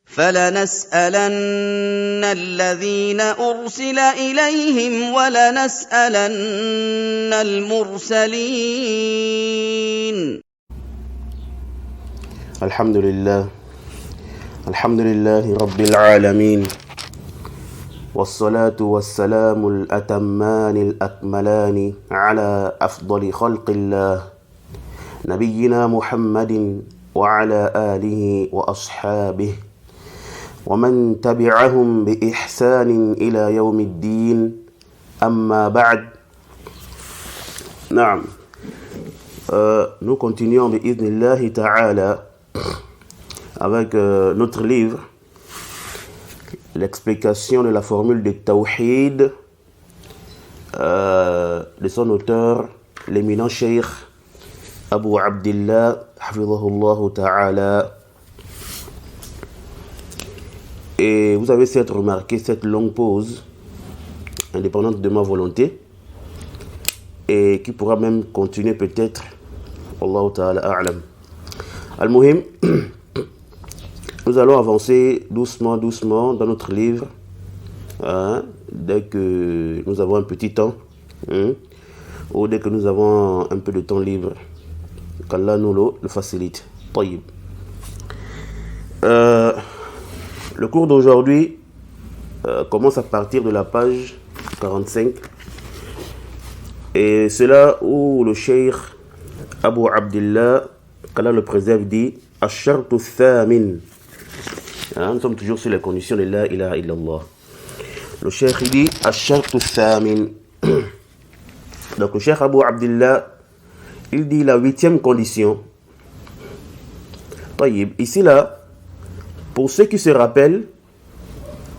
فَلَنَسْأَلَنَّ الَّذِينَ أُرْسِلَ إِلَيْهِمْ وَلَنَسْأَلَنَّ الْمُرْسَلِينَ. الحمد لله رب العالمين، والصلاة والسلام الأتمان الأكملان على أفضل خلق الله نبينا محمد وعلى آله وأصحابه ومن تبعهم بإحسان إلى يوم الدين. أما بعد. نعم. Nous continuons bi'idhnillahi ta'ala avec notre livre, l'explication de la formule de Tawhid de son auteur, l'éminent Cheikh Abu Abdillah, hafidhahullah ta'ala. Et vous avez certes remarqué cette longue pause, indépendante de ma volonté, et qui pourra même continuer peut-être, Allahu ta'ala a'lam. Al-Muhim, nous allons avancer doucement dans notre livre, dès que nous avons un petit temps, ou dès que nous avons un peu de temps libre, qu'Allah nous le facilite. Tayyib. Le cours d'aujourd'hui commence à partir de la page 45, et c'est là où le cheikh Abu Abdillah, qu'Allah le préserve, dit Ash-shartu thamin. Nous sommes toujours sur les conditions de la ilaha illallah. Le cheikh dit Ash-shartu thamin. Donc le cheikh Abu Abdillah, il dit la 8e condition. Taïb. Ici là, pour ceux qui se rappellent,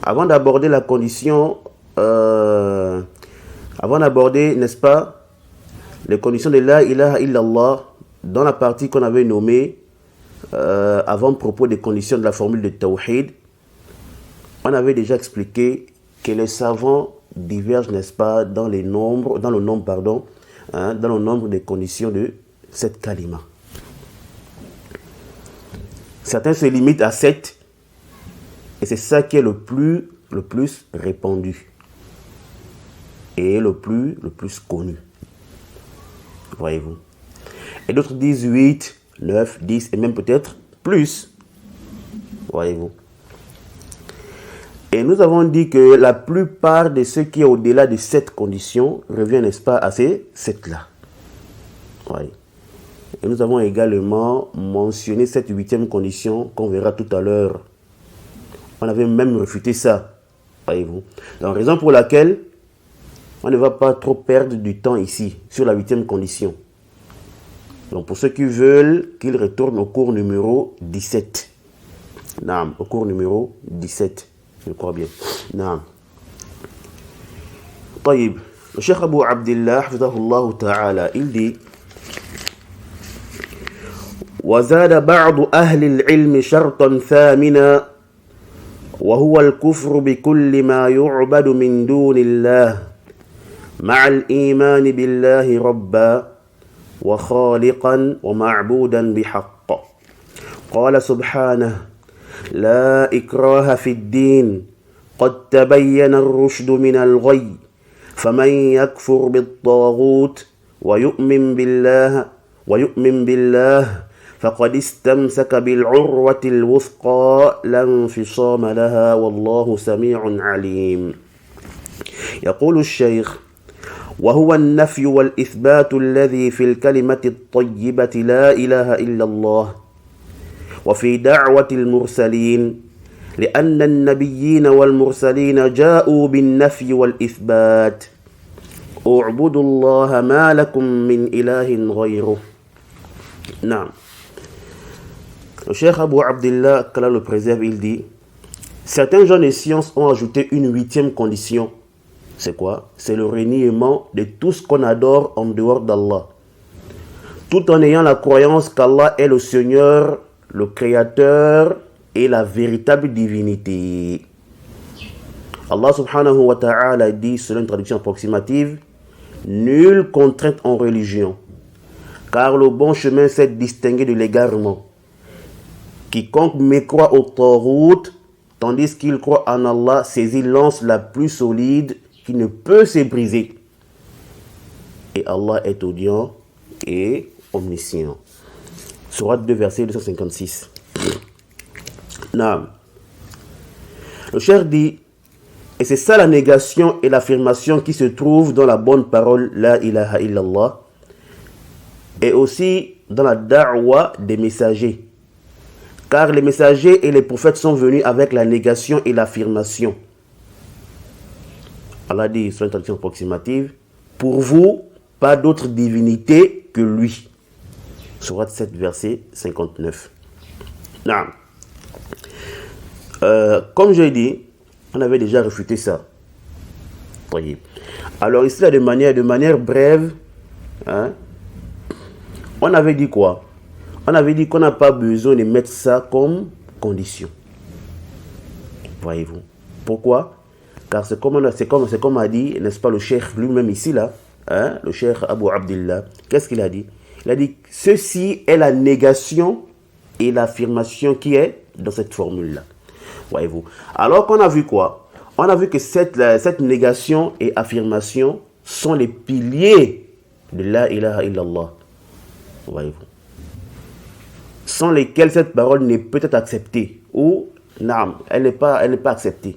avant d'aborder la condition, avant d'aborder, n'est-ce pas, les conditions de la ilaha illallah, dans la partie qu'on avait nommée avant propos des conditions de la formule de Tawhid, on avait déjà expliqué que les savants divergent, n'est-ce pas, dans le nombre des conditions de cette kalima. Certains se limitent à 7, et c'est ça qui est le plus répandu et le plus connu. Voyez-vous. Et d'autres disent 8, 9, 10 et même peut-être plus. Voyez-vous. Et nous avons dit que la plupart de ce qui est au-delà de cette condition revient, n'est-ce pas, à ces 7-là. Voyez. Et nous avons également mentionné cette 8e condition qu'on verra tout à l'heure. On avait même refuté ça. Voyez-vous. La raison pour laquelle on ne va pas trop perdre du temps ici, sur la 8e condition. Donc pour ceux qui veulent qu'ils retournent au cours numéro 17. Naam, au cours numéro 17. Je crois bien. Naam. Taïb. Le Cheikh Abu Abdillah, hafidhahullah ta'ala, il dit وزاد بعض أهل العلم شرطا ثامنا وهو الكفر بكل ما يعبد من دون الله مع الإيمان بالله ربا وخالقا ومعبودا بحق. قال سبحانه لا إكراه في الدين قد تبين الرشد من الغي فمن يكفر بالطاغوت ويؤمن بالله فقد استمسك بالعروة الوثقى لا انفصام لها والله سميع عليم. يقول الشيخ وهو النفي والإثبات الذي في الكلمة الطيبة لا إله إلا الله وفي دعوة المرسلين لأن النبيين والمرسلين جاءوا بالنفي والإثبات اعبدوا الله ما لكم من إله غيره. نعم. Le Cheikh Abu Abdillah, qu'Allah le préserve, il dit certains gens de science ont ajouté une 8e condition. C'est quoi? C'est le reniement de tout ce qu'on adore en dehors d'Allah, tout en ayant la croyance qu'Allah est le Seigneur, le Créateur et la véritable divinité. Allah subhanahu wa ta'ala dit, selon une traduction approximative, nulle contrainte en religion, car le bon chemin c'est distingué de l'égarement. Quiconque mécroit au Tawhut, tandis qu'il croit en Allah, saisit l'anse la plus solide qui ne peut se briser. Et Allah est audient et omniscient. Sourate 2, verset 256. Naam. Le cheikh dit, et c'est ça la négation et l'affirmation qui se trouve dans la bonne parole La ilaha illallah, et aussi dans la da'wa des messagers. Car les messagers et les prophètes sont venus avec la négation et l'affirmation. Allah dit sur une traduction approximative, pour vous, pas d'autre divinité que lui. Sourate 7, verset 59. Non. Comme je l'ai dit, on avait déjà réfuté ça. Voyez. Alors ici, là, de manière brève, hein, on avait dit quoi? On avait dit qu'on n'a pas besoin de mettre ça comme condition. Voyez-vous. Pourquoi? Car c'est comme a dit, n'est-ce pas, le cheikh lui-même ici, là, hein, le cheikh Abu Abdillah. Qu'est-ce qu'il a dit? Il a dit, ceci est la négation et l'affirmation qui est dans cette formule-là. Voyez-vous. Alors qu'on a vu quoi? On a vu que cette négation et affirmation sont les piliers de la ilaha illallah. Voyez-vous. Sans lesquels cette parole ne peut être acceptée. Ou, non, elle n'est pas acceptée.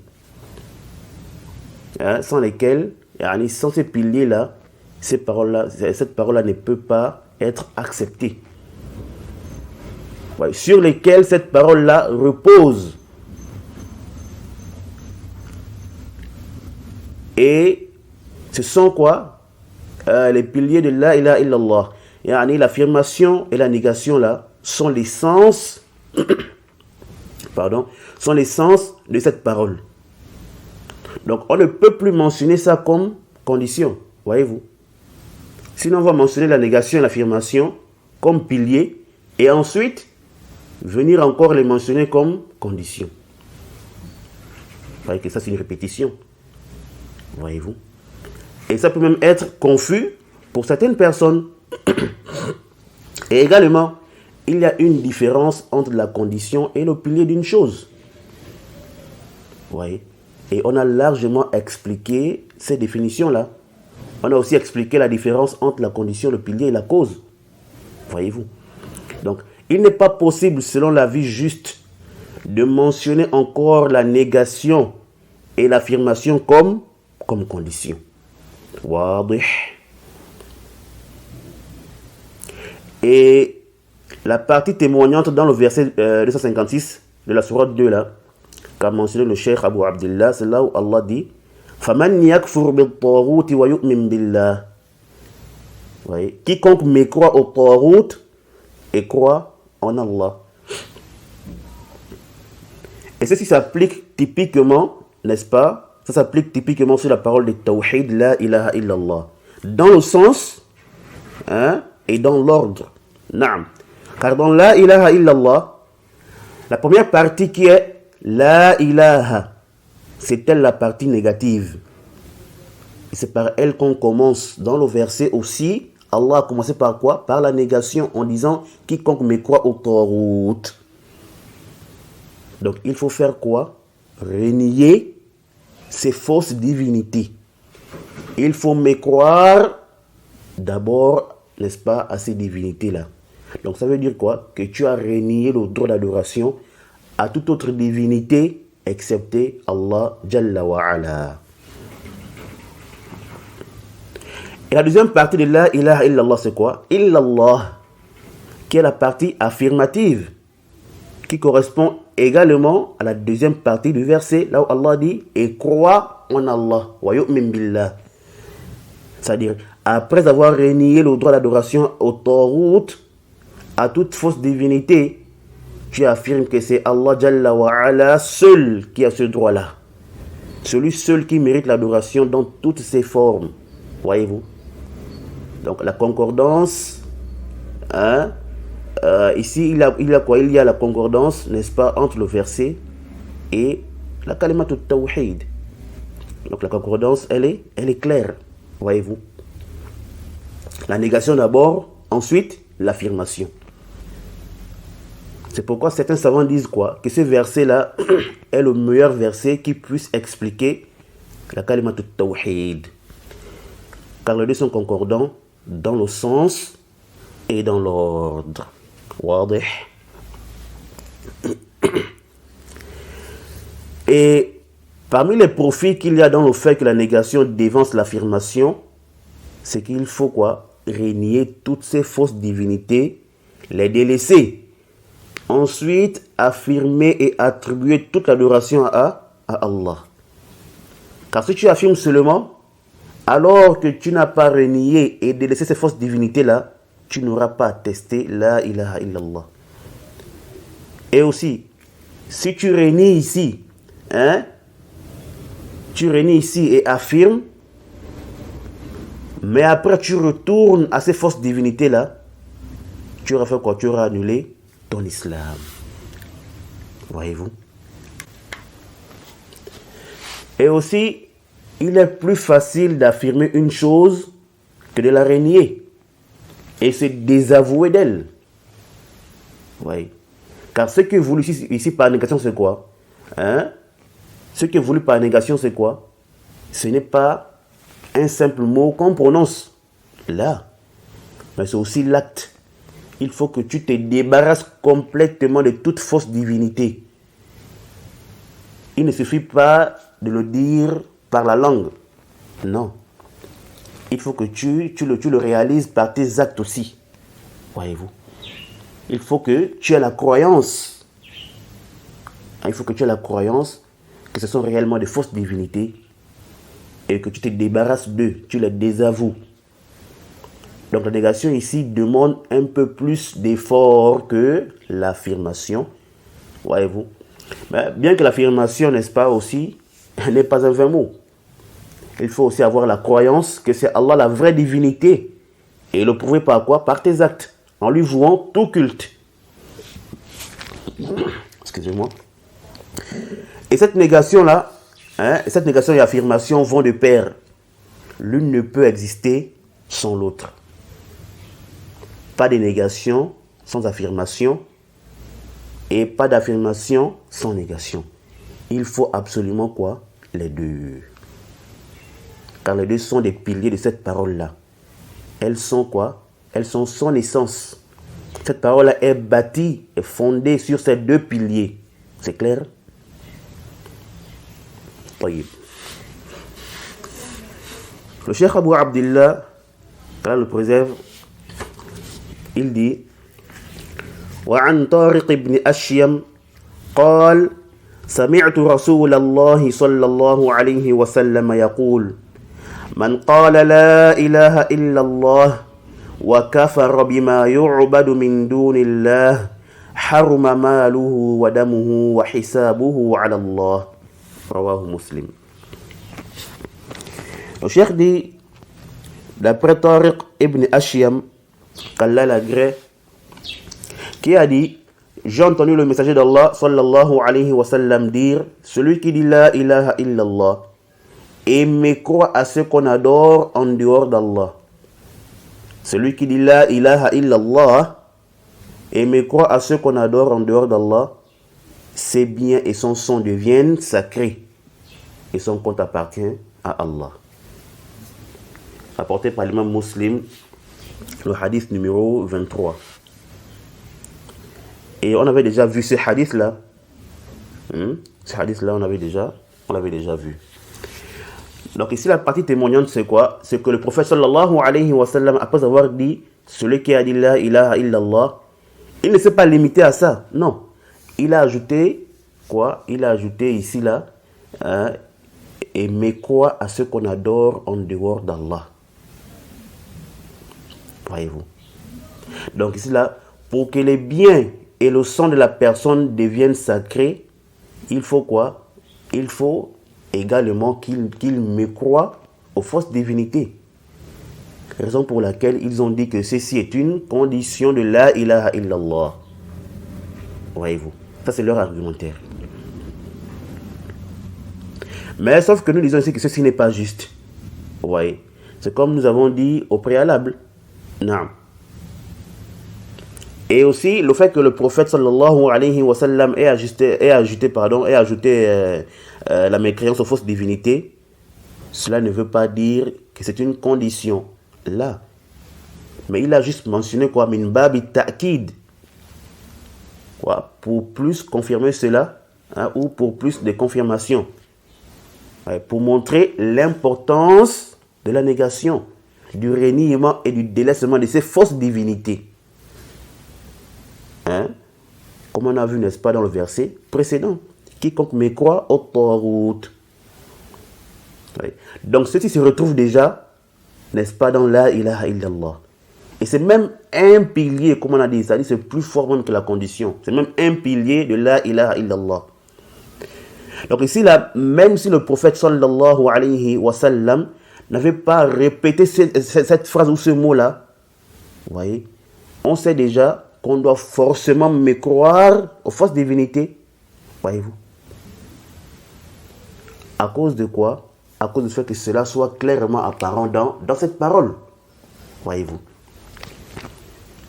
Hein, sans lesquels, sans ces piliers-là, cette parole-là ne peut pas être acceptée. Ouais, sur lesquels cette parole-là repose. Et ce sont quoi? Les piliers de la ilaha illallah. L'affirmation et la négation là sont l'essence sont l'essence de cette parole. Donc on ne peut plus mentionner ça comme condition, voyez-vous. Sinon on va mentionner la négation et l'affirmation comme pilier et ensuite venir encore les mentionner comme condition. Vous voyez que ça c'est une répétition. Voyez-vous. Et ça peut même être confus pour certaines personnes. Et également, il y a une différence entre la condition et le pilier d'une chose. Vous voyez. Et on a largement expliqué ces définitions-là. On a aussi expliqué la différence entre la condition, le pilier et la cause. Voyez-vous. Donc, il n'est pas possible, selon l'avis juste, de mentionner encore la négation et l'affirmation comme condition. Wadih. Et la partie témoignante dans le verset 256 de la sourate 2 là, qu'a mentionné le cheikh Abu Abdillah, c'est là où Allah dit Faman yakfur bil-taghut wa yu'min billah. Voyez, quiconque mécroit au taghut et croit en Allah. Et ceci s'applique typiquement, n'est-ce pas? Ça s'applique typiquement sur la parole de Tawhid, la ilaha illallah. Dans le sens et dans l'ordre. Naam. Car dans la ilaha illallah, la première partie qui est la ilaha, c'est elle la partie négative. Et c'est par elle qu'on commence. Dans le verset aussi, Allah a commencé par quoi? Par la négation en disant quiconque mécroit au Taghut. Donc il faut faire quoi? Renier ces fausses divinités. Il faut mécroire d'abord, n'est-ce pas, à ces divinités-là. Donc ça veut dire quoi? Que tu as renié le droit d'adoration à toute autre divinité excepté Allah Jalla wa Ala. Et la deuxième partie de la ilaha illallah, c'est quoi? Illallah, qui est la partie affirmative, qui correspond également à la deuxième partie du verset, là où Allah dit « Et crois en Allah, wa yu'min billah ». C'est-à-dire, après avoir renié le droit d'adoration au Taghut, à toute fausse divinité, tu affirmes que c'est Allah Jalla wa Ala seul qui a ce droit-là. Celui seul qui mérite l'adoration dans toutes ses formes. Voyez-vous? Donc la concordance, ici il y a quoi? Il y a la concordance, n'est-ce pas, entre le verset et la kalimat tawhid. Donc la concordance, elle est claire. Voyez-vous? La négation d'abord, ensuite l'affirmation. C'est pourquoi certains savants disent quoi? Que ce verset-là est le meilleur verset qui puisse expliquer la kalima tawhid. Car les deux sont concordants dans le sens et dans l'ordre. Wadih. Et parmi les profits qu'il y a dans le fait que la négation dévance l'affirmation, c'est qu'il faut quoi? Renier toutes ces fausses divinités, les délaisser. Ensuite, affirmer et attribuer toute l'adoration à Allah. Car si tu affirmes seulement, alors que tu n'as pas renié et délaissé ces fausses divinités-là, tu n'auras pas attesté la ilaha illallah. Et aussi, si tu renies ici, tu renies ici et affirmes, mais après tu retournes à ces fausses divinités-là, tu auras fait quoi? Tu auras annulé ton islam. Voyez-vous? Et aussi, il est plus facile d'affirmer une chose que de la renier et se désavouer d'elle. Oui. Car ce qui est voulu ici par négation, c'est quoi? Ce qui est voulu par négation, c'est quoi? Ce n'est pas un simple mot qu'on prononce là, mais c'est aussi l'acte. Il faut que tu te débarrasses complètement de toute fausse divinité. Il ne suffit pas de le dire par la langue. Non. Il faut que tu le réalises par tes actes aussi. Voyez-vous. Il faut que tu aies la croyance. Il faut que tu aies la croyance que ce sont réellement des fausses divinités et que tu te débarrasses d'eux, tu les désavoues. Donc la négation ici demande un peu plus d'effort que l'affirmation. Voyez-vous. Mais bien que l'affirmation, n'est-ce pas aussi, n'est pas un vain mot. Il faut aussi avoir la croyance que c'est Allah la vraie divinité. Et le prouver par quoi? Par tes actes, en lui vouant tout culte. Excusez-moi. Et cette négation-là, cette négation et affirmation vont de pair. L'une ne peut exister sans l'autre. Pas de négation sans affirmation et pas d'affirmation sans négation. Il faut absolument quoi? Les deux. Car les deux sont des piliers de cette parole-là. Elles sont quoi? Elles sont son essence. Cette parole-là est bâtie et fondée sur ces deux piliers. C'est clair? Oui. Le Cheikh Abu Abdillah, là le préserve, il dit وعن طارق بن أشيم قال سمعت رسول الله صلى الله عليه وسلم يقول من قال لا إله إلا الله وكفر بما يعبد من دون الله حرم ماله ودمه وحسابه على الله رواه مسلم. Le cheikh dit, d'après Tariq ibn Ashyam, qu'Allah l'agrée, qui a dit, j'ai entendu le messager d'Allah sallallahu alayhi wa sallam dire, celui qui dit la ilaha illallah et mécroit à ce qu'on adore en dehors d'Allah. Celui qui dit la ilaha illallah et mécroit à ce qu'on adore en dehors d'Allah, ses biens et son sang deviennent sacrés et son compte appartient à Allah. Apporté par l'imam Muslim, le hadith numéro 23. Et on avait déjà vu ce hadith-là. Ce hadith-là, on l'avait déjà vu. Donc ici, la partie témoignante, c'est quoi? C'est que le prophète sallallahu alayhi wa sallam, après avoir dit, celui qui a dit la ilaha illallah, il ne s'est pas limité à ça. Non. Il a ajouté, quoi? Il a ajouté ici, là, et mécroit à ce qu'on adore en dehors d'Allah. Voyez-vous. Donc ici, là, pour que les biens et le sang de la personne deviennent sacrés, il faut quoi? Il faut également qu'il mécroit aux fausses divinités. Raison pour laquelle ils ont dit que ceci est une condition de la ilaha illallah. Voyez-vous. Ça, c'est leur argumentaire. Mais sauf que nous disons ici que ceci n'est pas juste. Vous voyez. C'est comme nous avons dit au préalable. Non. Et aussi le fait que le prophète sallallahu alayhi wa sallam ait ajouté la mécréance aux fausses divinités, cela ne veut pas dire que c'est une condition là. Mais il a juste mentionné quoi, min babi ta'kid, quoi, pour plus confirmer cela, hein, ou pour plus de confirmation, ouais, pour montrer l'importance de la négation, du reniement et du délaissement de ces fausses divinités. Hein? Comme on a vu, n'est-ce pas, dans le verset précédent, quiconque mécroit au Tarout. Ouais. Donc ceci se retrouve déjà, n'est-ce pas, dans la ilaha illallah. Et c'est même un pilier, comme on a dit, c'est plus fort même que la condition. C'est même un pilier de la ilaha illallah. Donc ici, là, même si le prophète sallallahu alayhi wa sallam n'avait pas répété cette phrase ou ce mot-là, vous voyez, on sait déjà qu'on doit forcément mécroire aux fausses divinités, voyez-vous. À cause de quoi? À cause du fait que cela soit clairement apparent dans cette parole, voyez-vous.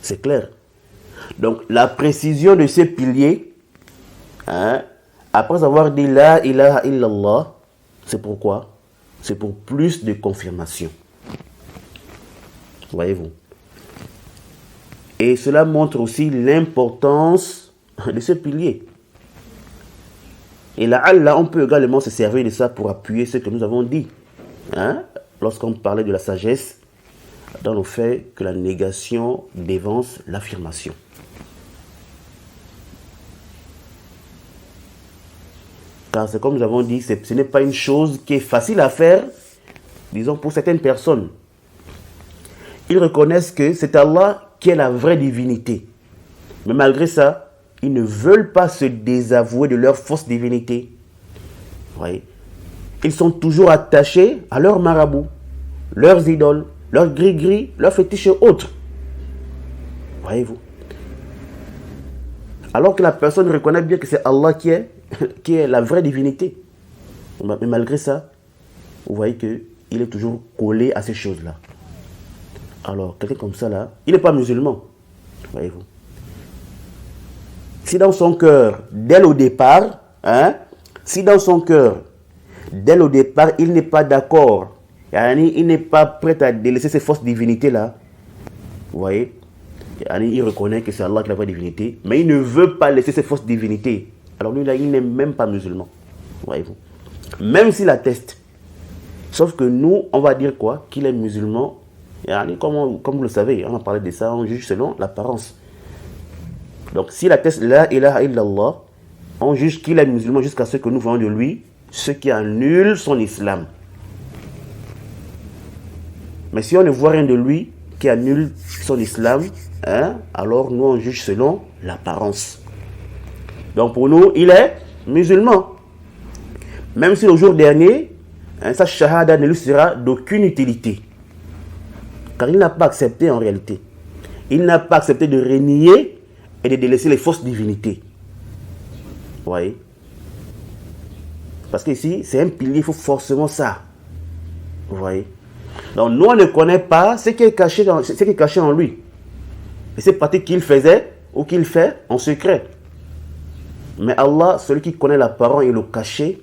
C'est clair. Donc, la précision de ces piliers, hein, après avoir dit la ilaha illallah, c'est pourquoi? C'est pour plus de confirmation. Voyez-vous. Et cela montre aussi l'importance de ce pilier. Et là, on peut également se servir de ça pour appuyer ce que nous avons dit. Hein, lorsqu'on parlait de la sagesse, dans le fait que la négation dévance l'affirmation. Car c'est comme nous avons dit, ce n'est pas une chose qui est facile à faire, disons pour certaines personnes. Ils reconnaissent que c'est Allah qui est la vraie divinité. Mais malgré ça, ils ne veulent pas se désavouer de leur fausse divinité. Vous voyez? Ils sont toujours attachés à leurs marabouts, leurs idoles, leurs gris-gris, leurs fétiches et autres. Voyez-vous? Alors que la personne reconnaît bien que c'est Allah qui est la vraie divinité. Mais malgré ça, vous voyez qu'il est toujours collé à ces choses-là. Alors, quelqu'un comme ça, là, il n'est pas musulman. Voyez-vous? Si dans son cœur, dès le départ, il n'est pas d'accord, il n'est pas prêt à délaisser ces fausses divinités-là, vous voyez, il reconnaît que c'est Allah qui est la vraie divinité, mais il ne veut pas laisser ces fausses divinités. Alors lui, là, il n'est même pas musulman, voyez-vous. Même s'il atteste. Sauf que nous, on va dire quoi? Qu'il est musulman. Comme vous le savez, on a parlé de ça, on juge selon l'apparence. Donc, s'il atteste la ilaha illallah, on juge qu'il est musulman jusqu'à ce que nous voyons de lui ce qui annule son islam. Mais si on ne voit rien de lui qui annule son islam, alors nous on juge selon l'apparence. Donc pour nous, il est musulman. Même si le jour dernier, sa shahada ne lui sera d'aucune utilité. Car il n'a pas accepté en réalité. Il n'a pas accepté de renier et de délaisser les fausses divinités. Vous voyez? Parce qu'ici, c'est un pilier, il faut forcément ça. Vous voyez? Donc nous, on ne connaît pas ce qui est caché en lui. Et c'est pratique qu'il faisait ou qu'il fait en secret. Mais Allah, celui qui connaît l'apparent et le caché,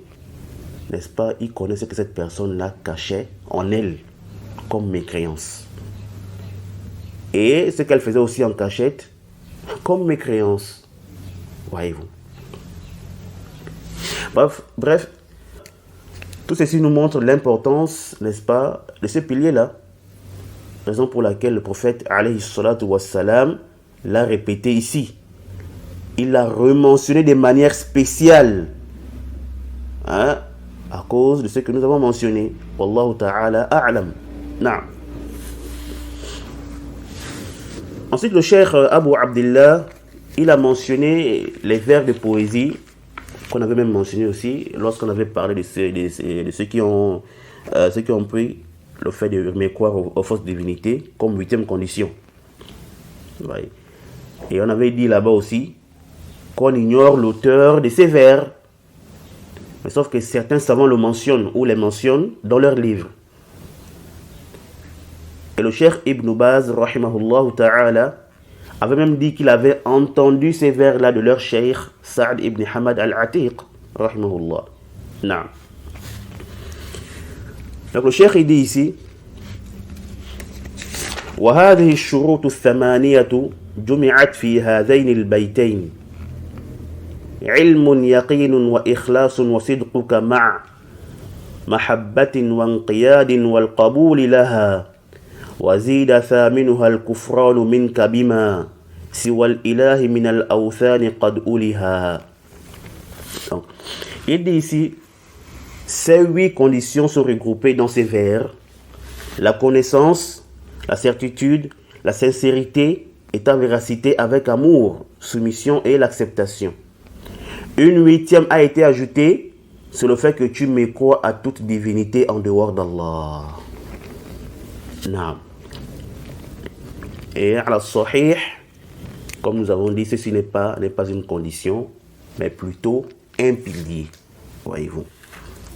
n'est-ce pas, il connaît ce que cette personne-là cachait en elle, comme mécréance. Et ce qu'elle faisait aussi en cachette, comme mécréance. Voyez-vous. Bref, tout ceci nous montre l'importance, n'est-ce pas, de ce pilier-là. Raison pour laquelle le prophète, alayhi salatu wassalam, l'a répété ici. Il l'a rementionné de manière spéciale. À cause de ce que nous avons mentionné. Wallahu ta'ala a'lam. Na'am. Ensuite, le cheikh Abu Abdillah, il a mentionné les vers de poésie qu'on avait même mentionné aussi lorsqu'on avait parlé de ceux qui ont pris le fait de mécroire aux fausses divinités comme 8e condition. Ouais. Et on avait dit là-bas aussi qu'on ignore l'auteur de ces vers. Mais sauf que certains savants le mentionnent ou les mentionnent dans leurs livres. Et le cheikh Ibn Baz, rahimahullah ta'ala, avait même dit qu'il avait entendu ces vers-là de leur cheikh Sa'd ibn Hamad al-Atiq, rahimahullah. Naam. Donc le cheikh il dit ici وهذه الشروط الثمانية جمعت في هذين البيتين علم يقين وإخلاص وصدقك مع محبة وانقياد والقبول لها وزيد ثامنها الكفران منك بما سوى الإله من الأوثان قد أولها. Il dit ici, ces 8 conditions sont regroupées dans ces vers: la connaissance, la certitude, la sincérité et ta véracité avec amour, soumission et l'acceptation. Une 8e a été ajoutée, c'est le fait que tu mécrois à toute divinité en dehors d'Allah. Naam. Et à la sahih, comme nous avons dit, ceci n'est pas une condition, mais plutôt un pilier. Voyez-vous.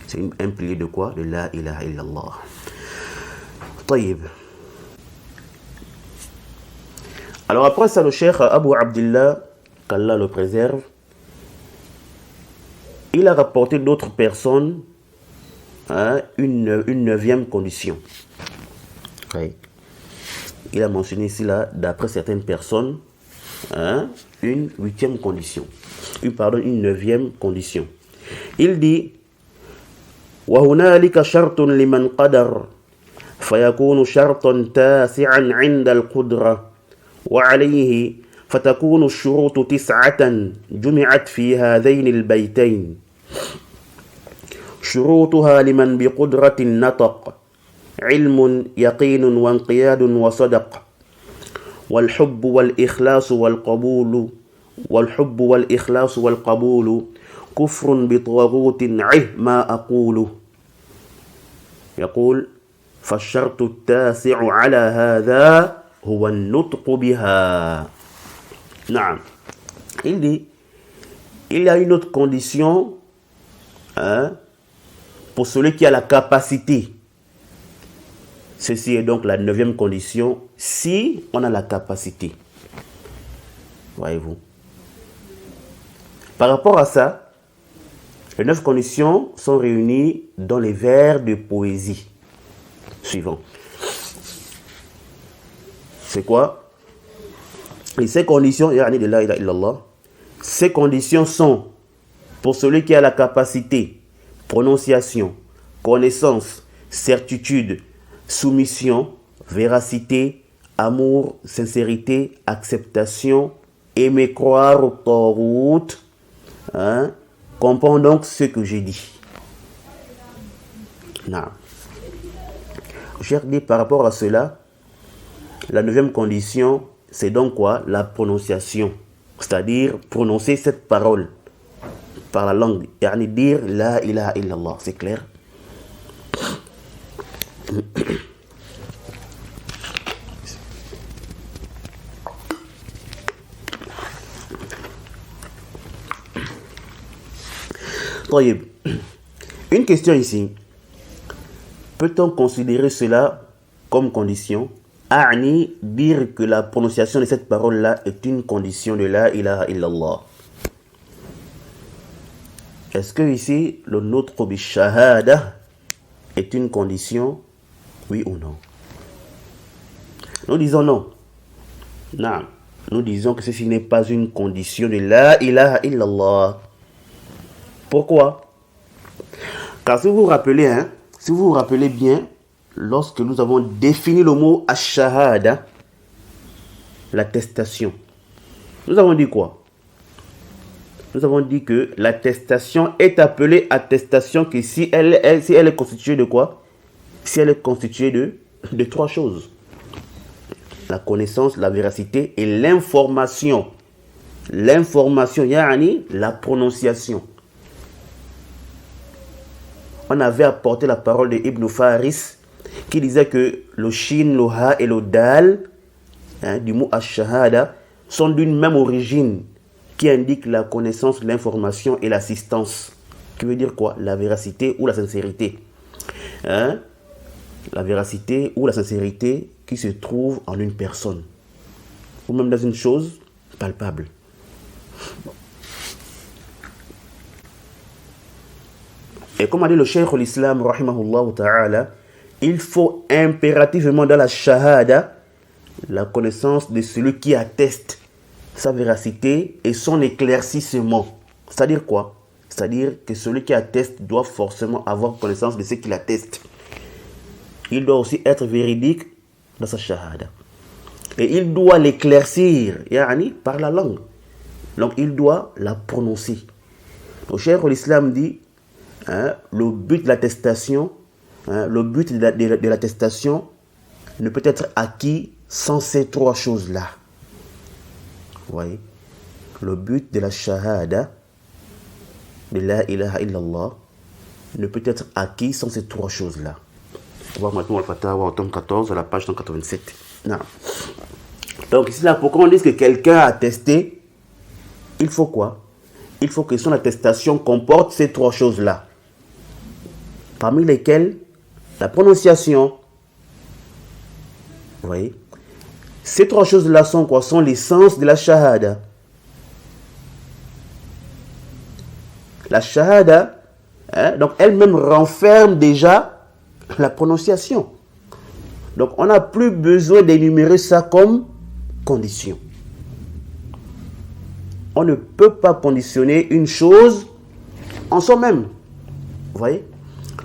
C'est un pilier de quoi? De la ilaha illallah. Taïb. Alors après ça, le cheikh Abu Abdillah, qu'Allah le préserve, il a rapporté d'autres personnes une 9e condition. Oui. Il a mentionné ici là, d'après certaines personnes, une 8e condition. Une 9e condition. Il dit وَهُنَالِكَ شَرْطٌ لِمَنْ قَدَرَ فَيَكُونُ شَرْطًا تَاسِعًا عِنْدَ الْقُدْرَةِ وعليه فتكون الشروط 9 جمعت في هذين البيتين شروطها لمن بقدرة نطق علم يقين وانقياد وصدق والحب والإخلاص والقبول كفر بطاغوت ما أقول. يقول فالشرط التاسع على هذا هو النطق بها. نعم. Il dit, il y a une autre condition pour celui qui a la capacité. Ceci est donc la 9e condition, si on a la capacité. Voyez-vous. Par rapport à ça, les 9 conditions sont réunies dans les vers de poésie suivants. C'est quoi? Et ces conditions, ces conditions sont pour celui qui a la capacité, prononciation, connaissance, certitude, soumission, véracité, amour, sincérité, acceptation, aimer croire au Tawhut. Comprends donc ce que j'ai dit. Non. J'ai dit par rapport à cela, la 9e condition, c'est donc quoi? La prononciation. C'est-à-dire prononcer cette parole par la langue. Yani dire la ilaha illallah. C'est clair? Une question ici. Peut-on considérer cela comme condition? A'ni, dire que la prononciation de cette parole-là est une condition de la ilaha illallah. Est-ce que ici, le nutq bi shahada est une condition? Oui ou non? Nous disons non. Non. Nous disons que ceci n'est pas une condition de la ilaha illallah. Pourquoi? Car si vous vous rappelez bien, lorsque nous avons défini le mot ash-shahada, l'attestation, nous avons dit quoi? Nous avons dit que l'attestation est appelée attestation que si elle est constituée de quoi? Si elle est constituée de 3 choses. La connaissance, la véracité et l'information. L'information, yani la prononciation. On avait apporté la parole de Ibn Faris qui disait que le shin, le ha et le dal du mot ash-shahada sont d'une même origine qui indique la connaissance, l'information et l'assistance. Qui veut dire quoi? La véracité ou la sincérité. La véracité ou la sincérité qui se trouve en une personne. ou même dans une chose palpable. Et comme a dit le Cheikh l'Islam, rahimahullah ta'ala, il faut impérativement dans la shahada la connaissance de celui qui atteste sa véracité et son éclaircissement. C'est-à-dire quoi? C'est-à-dire que celui qui atteste doit forcément avoir connaissance de ce qu'il atteste. Il doit aussi être véridique dans sa shahada. Et il doit l'éclaircir, yani, par la langue. Donc il doit la prononcer. Le Cheikh l'Islam dit, le but de l'attestation, le but de l'attestation ne peut être acquis sans ces trois choses-là. Vous voyez? Le but de la shahada, de la ilaha illallah, ne peut être acquis sans ces trois choses-là. On va maintenant Al-Fatawa au tome 14, à la page 187. Non. Donc ici, là, pour qu'on dise que quelqu'un a attesté, il faut quoi? Il faut que son attestation comporte ces trois choses-là. Parmi lesquelles, la prononciation. Vous voyez? Ces trois choses-là sont quoi? Sont l'essence de la shahada. La shahada, donc elle-même renferme déjà la prononciation. Donc on n'a plus besoin d'énumérer ça comme condition. On ne peut pas conditionner une chose en soi-même. Vous voyez?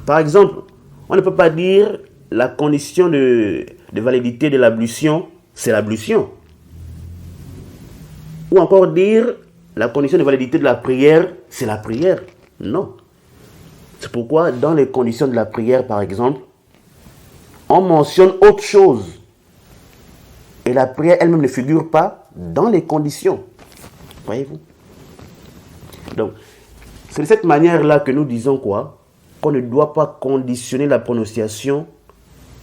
Par exemple, on ne peut pas dire la condition de validité de l'ablution, c'est l'ablution. Ou encore dire la condition de validité de la prière, c'est la prière. Non. C'est pourquoi dans les conditions de la prière, par exemple, on mentionne autre chose. Et la prière elle-même ne figure pas dans les conditions. Voyez-vous? Donc, c'est de cette manière-là que nous disons quoi? Qu'on ne doit pas conditionner la prononciation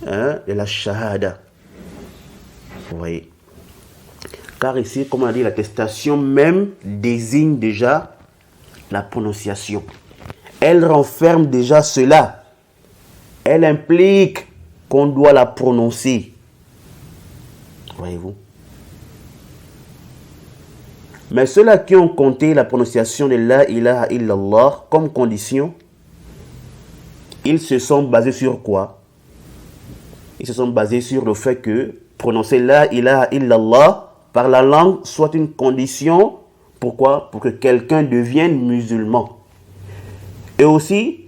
de la shahada. Vous voyez? Car ici, comme on a dit, l'attestation même désigne déjà la prononciation. Elle renferme déjà cela. Elle implique qu'on doit la prononcer. Voyez-vous? Mais ceux-là qui ont compté la prononciation de la ilaha illallah comme condition, ils se sont basés sur quoi? Ils se sont basés sur le fait que prononcer la ilaha illallah par la langue soit une condition. Pourquoi? Pour que quelqu'un devienne musulman. Et aussi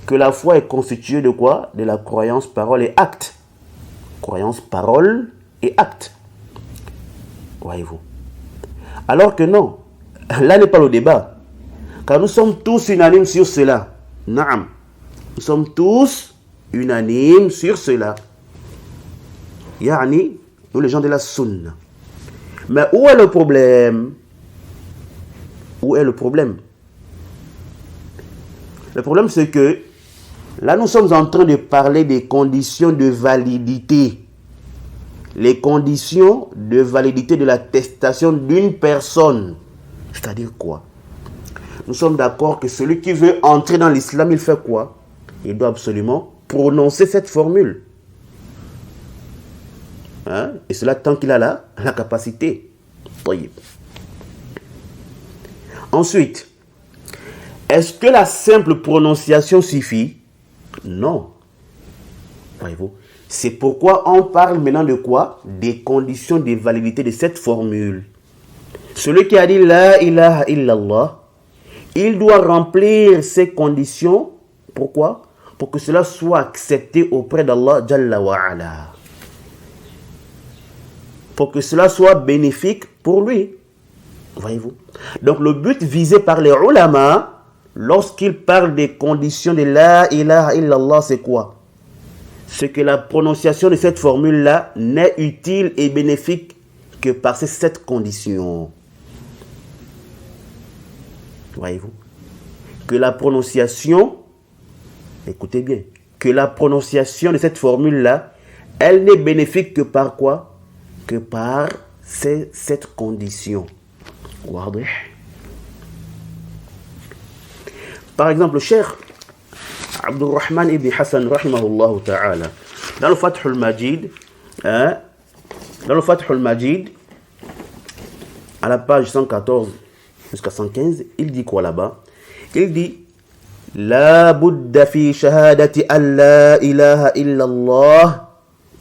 que la foi est constituée de quoi? De la croyance, parole et acte. Croyance, parole et acte. Voyez-vous? Alors que non, là n'est pas le débat. Car nous sommes tous unanimes sur cela. Naam. Nous sommes tous unanimes sur cela. Yani, nous les gens de la sunna. Mais où est le problème? Où est le problème? Le problème c'est que là nous sommes en train de parler des conditions de validité. Les conditions de validité de l'attestation d'une personne. C'est-à-dire quoi? Nous sommes d'accord que celui qui veut entrer dans l'islam, il fait quoi? Il doit absolument prononcer cette formule. Et cela tant qu'il a la capacité. Ensuite, est-ce que la simple prononciation suffit? Non. Voyez-vous? C'est pourquoi on parle maintenant de quoi? Des conditions de validité de cette formule. Celui qui a dit la ilaha illallah, il doit remplir ces conditions. Pourquoi? Pour que cela soit accepté auprès d'Allah Jalla wa Ala. Pour que cela soit bénéfique pour lui. Voyez-vous? Donc le but visé par les ulama, lorsqu'ils parlent des conditions de la ilaha illallah, c'est quoi? C'est que la prononciation de cette formule-là n'est utile et bénéfique que par ces 7 conditions. Voyez-vous? Que la prononciation, écoutez bien, que la prononciation de cette formule-là, elle n'est bénéfique que par quoi? Que par ces 7 conditions. Regardez. Par exemple, le Cheikh Abdurrahman ibn Hassan, rahimahullah ta'ala, dans le Fath al-Majid, à la page 114 jusqu'à 115, il dit quoi là-bas? Il dit La budda fi shahadati an la ilaha illallah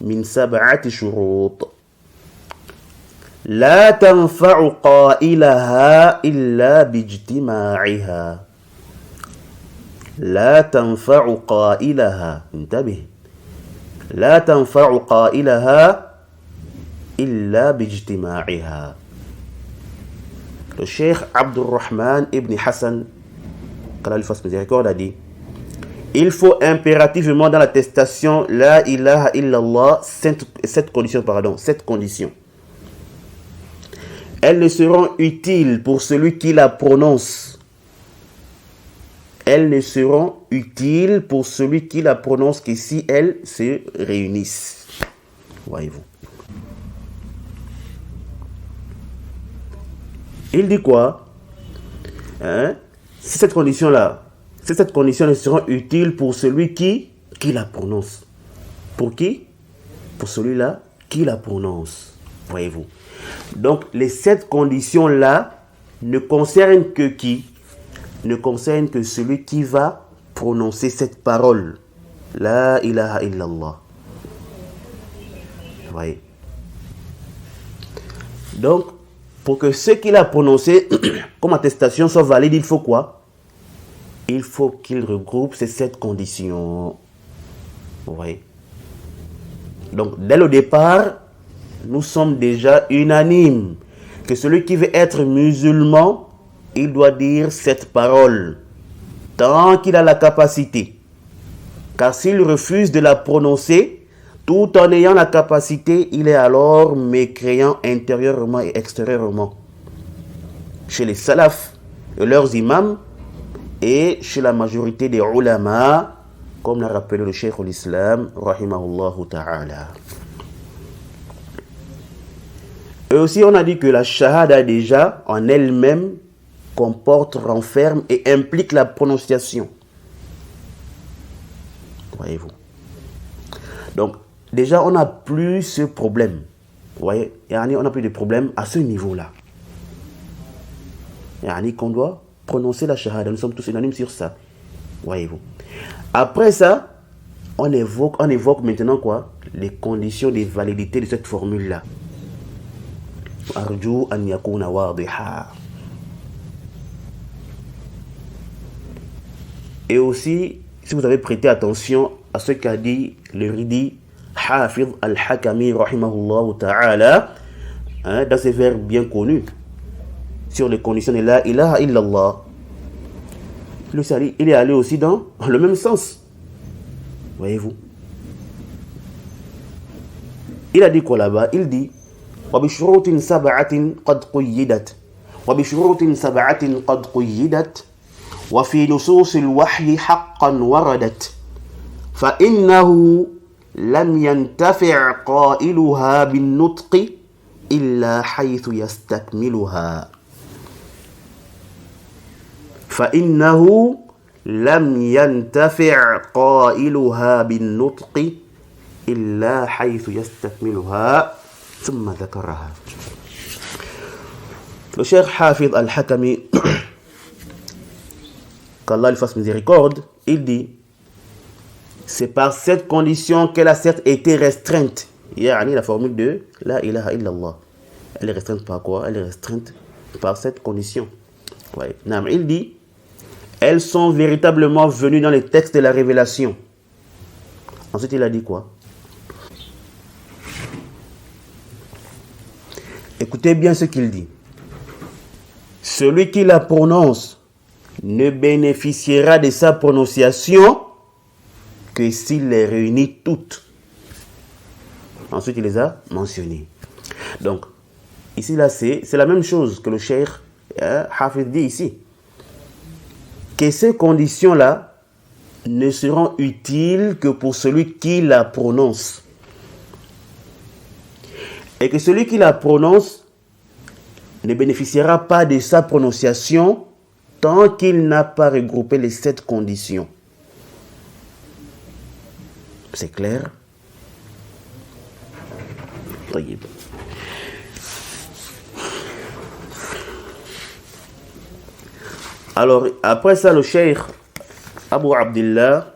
min sab'ati shurut. لا تنفع قائلها إلا باجتماعها. لا تنفع قائلها. انتبه. لا تنفع قائلها إلا باجتماعها. Le Cheikh Abdurrahman ibn Hassan, qu'Allah lui fasse miséricorde, a dit il faut impérativement dans l'attestation La ilaha illallah cette condition. Elles ne seront utiles pour celui qui la prononce. Elles ne seront utiles pour celui qui la prononce que si elles se réunissent. Voyez-vous. Il dit quoi? Si cette condition ne sera utile pour celui qui la prononce. Pour qui? Pour celui-là qui la prononce. Voyez-vous. Donc, les 7 conditions-là ne concernent que qui? Ne concernent que celui qui va prononcer cette parole. La ilaha illallah. Voyez. Donc, pour que ce qu'il a prononcé comme attestation soit valide, il faut quoi? Il faut qu'il regroupe ces 7 conditions. Vous voyez? Donc, dès le départ, nous sommes déjà unanimes que celui qui veut être musulman, il doit dire cette parole tant qu'il a la capacité. Car s'il refuse de la prononcer, tout en ayant la capacité, il est alors mécréant intérieurement et extérieurement. Chez les salafs et leurs imams et chez la majorité des ulama, comme l'a rappelé le Cheikh l'Islam, rahimahullahu ta'ala. Et aussi, on a dit que la shahada déjà, en elle-même, comporte, renferme et implique la prononciation. Voyez-vous. Donc, déjà, on n'a plus ce problème. Vous voyez, on n'a plus de problème à ce niveau-là. Qu'on doit prononcer la shahada. Nous sommes tous unanimes sur ça. Voyez-vous. Après ça, on évoque maintenant quoi? Les conditions de validité de cette formule-là. Arju an yakuna wadiha. Et aussi, si vous avez prêté attention à ce qu'a dit le Ridi Hafidh al-Hakami rahimahullah ta'ala, dans ses vers bien connus sur les conditions de la ilaha illallah, il est allé aussi dans le même sens. Voyez-vous. Il a dit quoi là-bas? Il dit وبشروط سبعة قد قيدت وفي نصوص الوحي حقا وردت فإنه لم ينتفع قائلها بالنطق إلا حيث يستكملها فإنه لم ينتفع قائلها بالنطق إلا حيث يستكملها ثم ذكرها. Le Cheikh Hafidh al-Hakami, qu'Allah lui fasse miséricorde, il dit c'est par cette condition qu'elle a certes été restreinte. La formule de la ilaha illallah. Elle est restreinte par quoi? Elle est restreinte par cette condition. Ouais. Il dit elles sont véritablement venues dans les textes de la révélation. Ensuite, il a dit quoi? Écoutez bien ce qu'il dit. Celui qui la prononce ne bénéficiera de sa prononciation que s'il les réunit toutes. Ensuite, il les a mentionnées. Donc, ici, là, c'est la même chose que le Cheikh Hafidh dit ici. Que ces conditions-là ne seront utiles que pour celui qui la prononce. Et que celui qui la prononce ne bénéficiera pas de sa prononciation tant qu'il n'a pas regroupé les 7 conditions. C'est clair? Alors, après ça, le cheikh Abu Abdillah,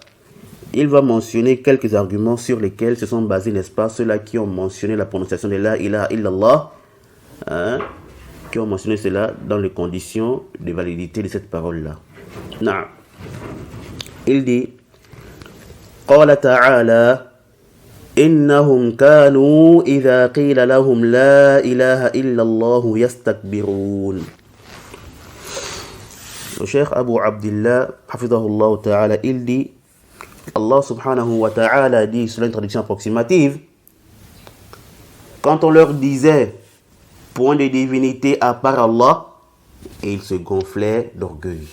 il va mentionner quelques arguments sur lesquels se sont basés, n'est-ce pas, ceux-là qui ont mentionné la prononciation de la ilaha illallah, qui ont mentionné cela dans les conditions de validité de cette parole-là. Non. Il dit, قال تعالى إنهم كانوا إذا قيل لهم لا إله إلا الله يستكبرون. Le cheikh Abu Abdillah, hafidahullah ta'ala, il dit, Allah subhanahu wa ta'ala dit, selon une traduction approximative, quand on leur disait point de divinité à part Allah, et ils se gonflaient d'orgueil.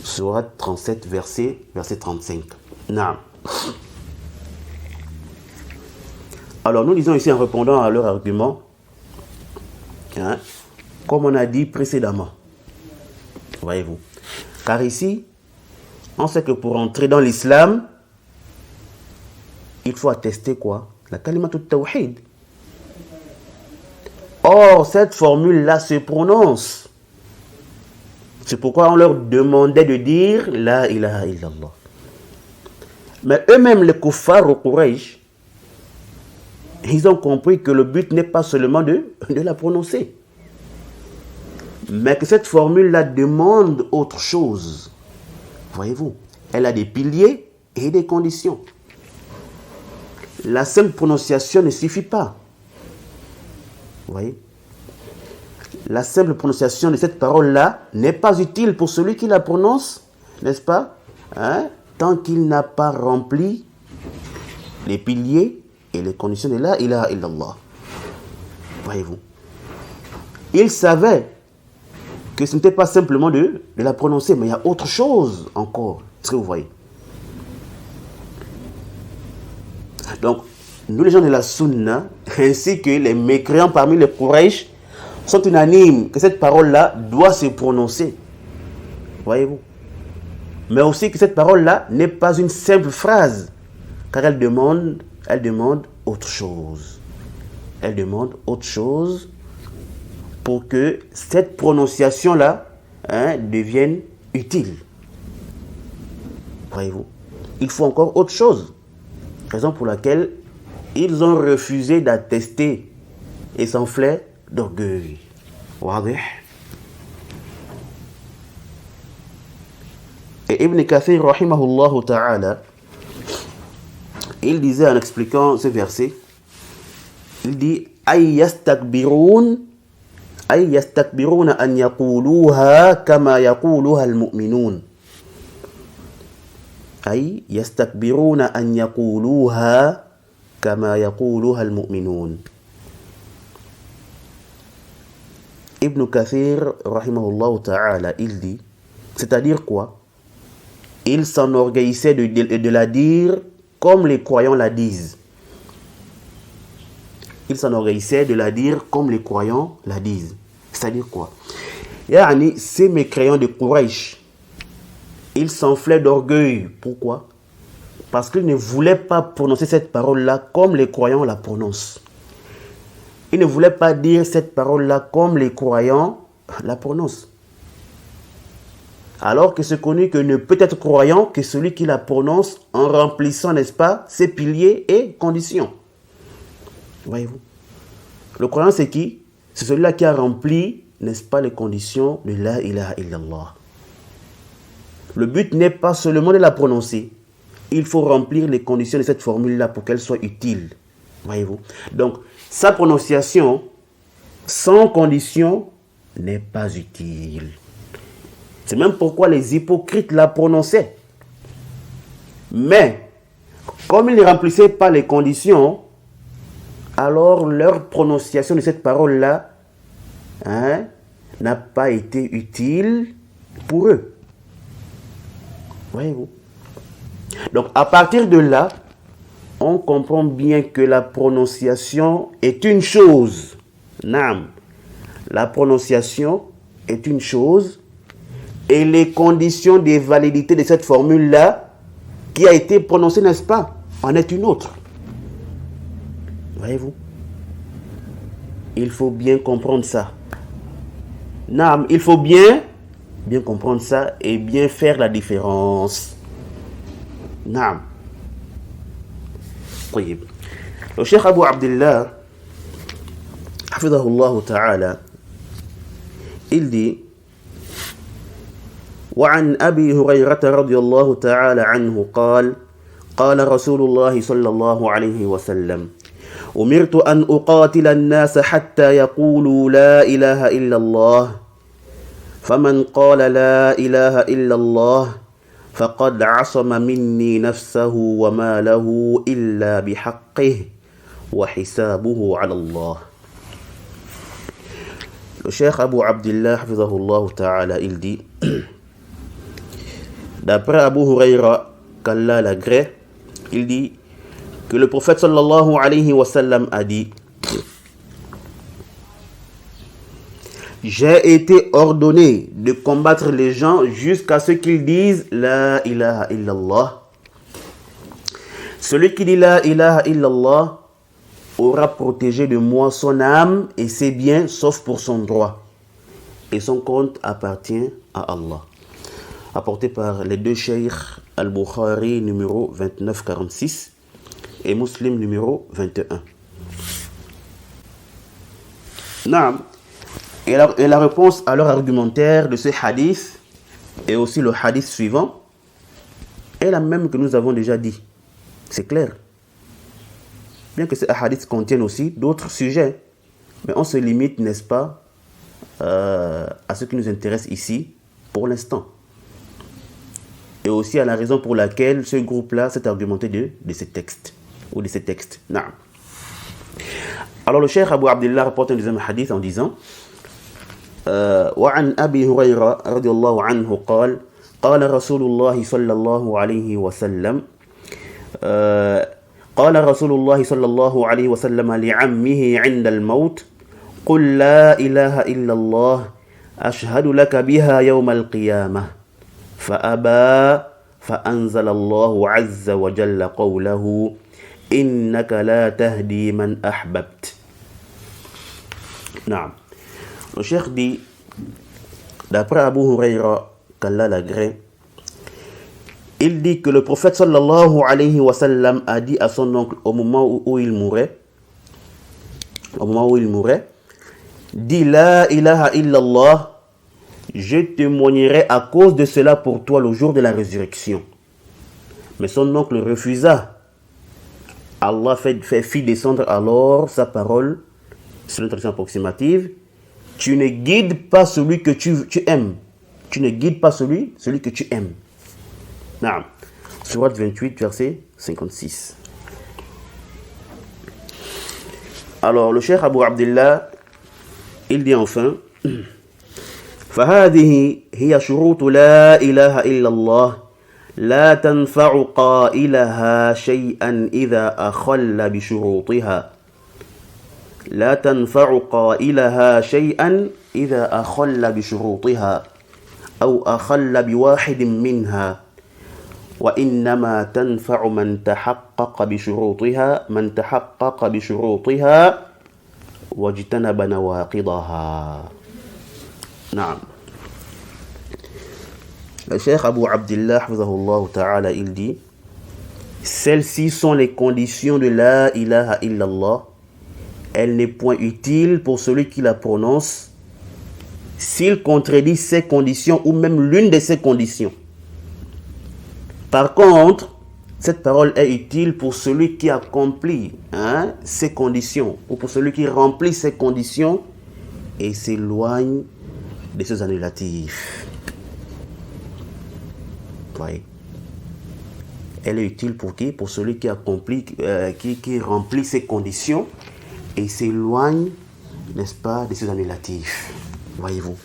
Sourate 37, verset 35. Naam. Alors nous disons ici en répondant à leur argument, comme on a dit précédemment, voyez-vous. Car ici, on sait que pour entrer dans l'islam, il faut attester quoi? La kalimatut tawhid. Or, cette formule-là se prononce. C'est pourquoi on leur demandait de dire la ilaha illallah. Mais eux-mêmes, les kuffar au Quraysh, ils ont compris que le but n'est pas seulement de la prononcer, mais que cette formule-là demande autre chose. Voyez-vous, elle a des piliers et des conditions. La simple prononciation ne suffit pas. Vous voyez? La simple prononciation de cette parole-là n'est pas utile pour celui qui la prononce, n'est-ce pas? Tant qu'il n'a pas rempli les piliers et les conditions de la ilaha illallah. Voyez-vous? Il savait que ce n'était pas simplement de la prononcer, mais il y a autre chose encore. Est-ce que vous voyez? Donc, nous les gens de la Sunna, ainsi que les mécréants parmi les Quraysh, sont unanimes que cette parole-là doit se prononcer. Voyez-vous? Mais aussi que cette parole-là n'est pas une simple phrase, car elle demande autre chose. Elle demande autre chose pour que cette prononciation-là devienne utile. Voyez-vous? Il faut encore autre chose. Raison pour laquelle ils ont refusé d'attester et s'enflaient d'orgueil. Wadih. Et Ibn Kathir, rahimahullah ta'ala, il disait en expliquant ce verset, il dit ay yastakbirun an yaquluha kama yaquluha al-mu'minun. Ay yastakbiruna an yaquluha kama yaquluha al-mu'minun. Ibn Kathir, rahimahullah ta'ala, il dit, c'est-à-dire quoi? Il s'enorgueillissait de la dire comme les croyants la disent. Il s'enorgueillissait de la dire comme les croyants la disent. C'est-à-dire quoi? Yani, ces mécréants de Quraysh, ils s'enflaient d'orgueil. Pourquoi? Parce qu'ils ne voulaient pas prononcer cette parole-là comme les croyants la prononcent. Ils ne voulaient pas dire cette parole-là comme les croyants la prononcent. Alors que c'est connu que ne peut être croyant que celui qui la prononce en remplissant, n'est-ce pas, ses piliers et conditions. Voyez-vous? Le croyant, c'est qui? C'est celui-là qui a rempli, n'est-ce pas, les conditions de la ilaha illallah. Le but n'est pas seulement de la prononcer. Il faut remplir les conditions de cette formule-là pour qu'elle soit utile. Voyez-vous? Donc, sa prononciation, sans condition, n'est pas utile. C'est même pourquoi les hypocrites la prononçaient. Mais, comme ils ne remplissaient pas les conditions, alors leur prononciation de cette parole-là n'a pas été utile pour eux. Voyez-vous? Donc, à partir de là, on comprend bien que la prononciation est une chose. Naam. La prononciation est une chose. Et les conditions de validité de cette formule-là, qui a été prononcée, n'est-ce pas, en est une autre. Voyez-vous? Il faut bien comprendre ça. Naam, il faut bien bien comprendre ça et bien faire la différence. Naam. طيب. Le Cheikh Abu Abdullah, hafidhahullah ta'ala, il dit وعن أبي هريرة رضي الله تعالى عنه قال قال رسول الله صلى الله عليه وسلم أمرت أن أقاتل الناس حتى يقولوا لا إله إلا الله فمن قال لا إله إلا الله فقد عصم مني نفسه وماله إلا بحقه وحسابه على الله. Le Cheikh Abu Abdullah hafidhahullah ta'ala, il dit d'après Abu Huraira, qu'Allah l'agrée, il dit que le prophète sallallahu alayhi wa sallam a dit: j'ai été ordonné de combattre les gens jusqu'à ce qu'ils disent la ilaha illallah. Celui qui dit la ilaha illallah aura protégé de moi son âme et ses biens, sauf pour son droit. Et son compte appartient à Allah. Apporté par les deux cheikh Al-Bukhari numéro 2946 et Muslim numéro 21. Naam. Et la réponse à leur argumentaire de ce hadith et aussi le hadith suivant est la même que nous avons déjà dit. C'est clair. Bien que ces hadiths contiennent aussi d'autres sujets, mais on se limite, n'est-ce pas, à ce qui nous intéresse ici pour l'instant. Et aussi à la raison pour laquelle ce groupe-là s'est argumenté de ces textes, ou de ces textes. Naam. Alors le cheikh Abu Abdullah rapporte un deuxième hadith en disant وعن أبي هريرة رضي الله عنه قال قال رسول الله صلى الله عليه وسلم قال رسول الله صلى الله عليه وسلم لعمه عند الموت قل لا إله إلا الله أشهد لك بها يوم القيامة فأبى فأنزل الله عز وجل قوله إنك لا تهدي من أحببت. نعم. Le cheikh dit, d'après Abu Huraira, qu'Allah l'agrée, il dit que le prophète sallallahu alayhi wa sallam a dit à son oncle au moment où il mourait, dis la ilaha illallah, je témoignerai à cause de cela pour toi le jour de la résurrection. Mais son oncle refusa. Allah fit descendre alors sa parole, c'est une traduction approximative: tu ne guides pas celui que tu aimes. Tu ne guides pas celui que tu aimes. Naam. Surat 28, verset 56. Alors, le cheikh Abu Abdullah, il dit enfin فهذه هي شروط لا إله إلا الله لا تنفع قائلها شيئا إذا أخل بشروطها لا تنفع قائلها شيئا إذا أخل بشروطها أو أخل بواحد منها وإنما تنفع من تحقق بشروطها واجتنب نواقضها. نعم. Le cheikh Abu Abdullah hafizahullah ta'ala, il dit: celles-ci sont les conditions de la ilaha illallah. Elle n'est point utile pour celui qui la prononce s'il contredit ces conditions ou même l'une de ces conditions. Par contre, cette parole est utile pour celui qui accomplit ces conditions, ou pour celui qui remplit ces conditions et s'éloigne de ces annulatifs. Oui. Elle est utile pour qui? Pour celui qui accomplit, qui remplit ces conditions et s'éloigne, n'est-ce pas, de ces annulatifs. Voyez-vous.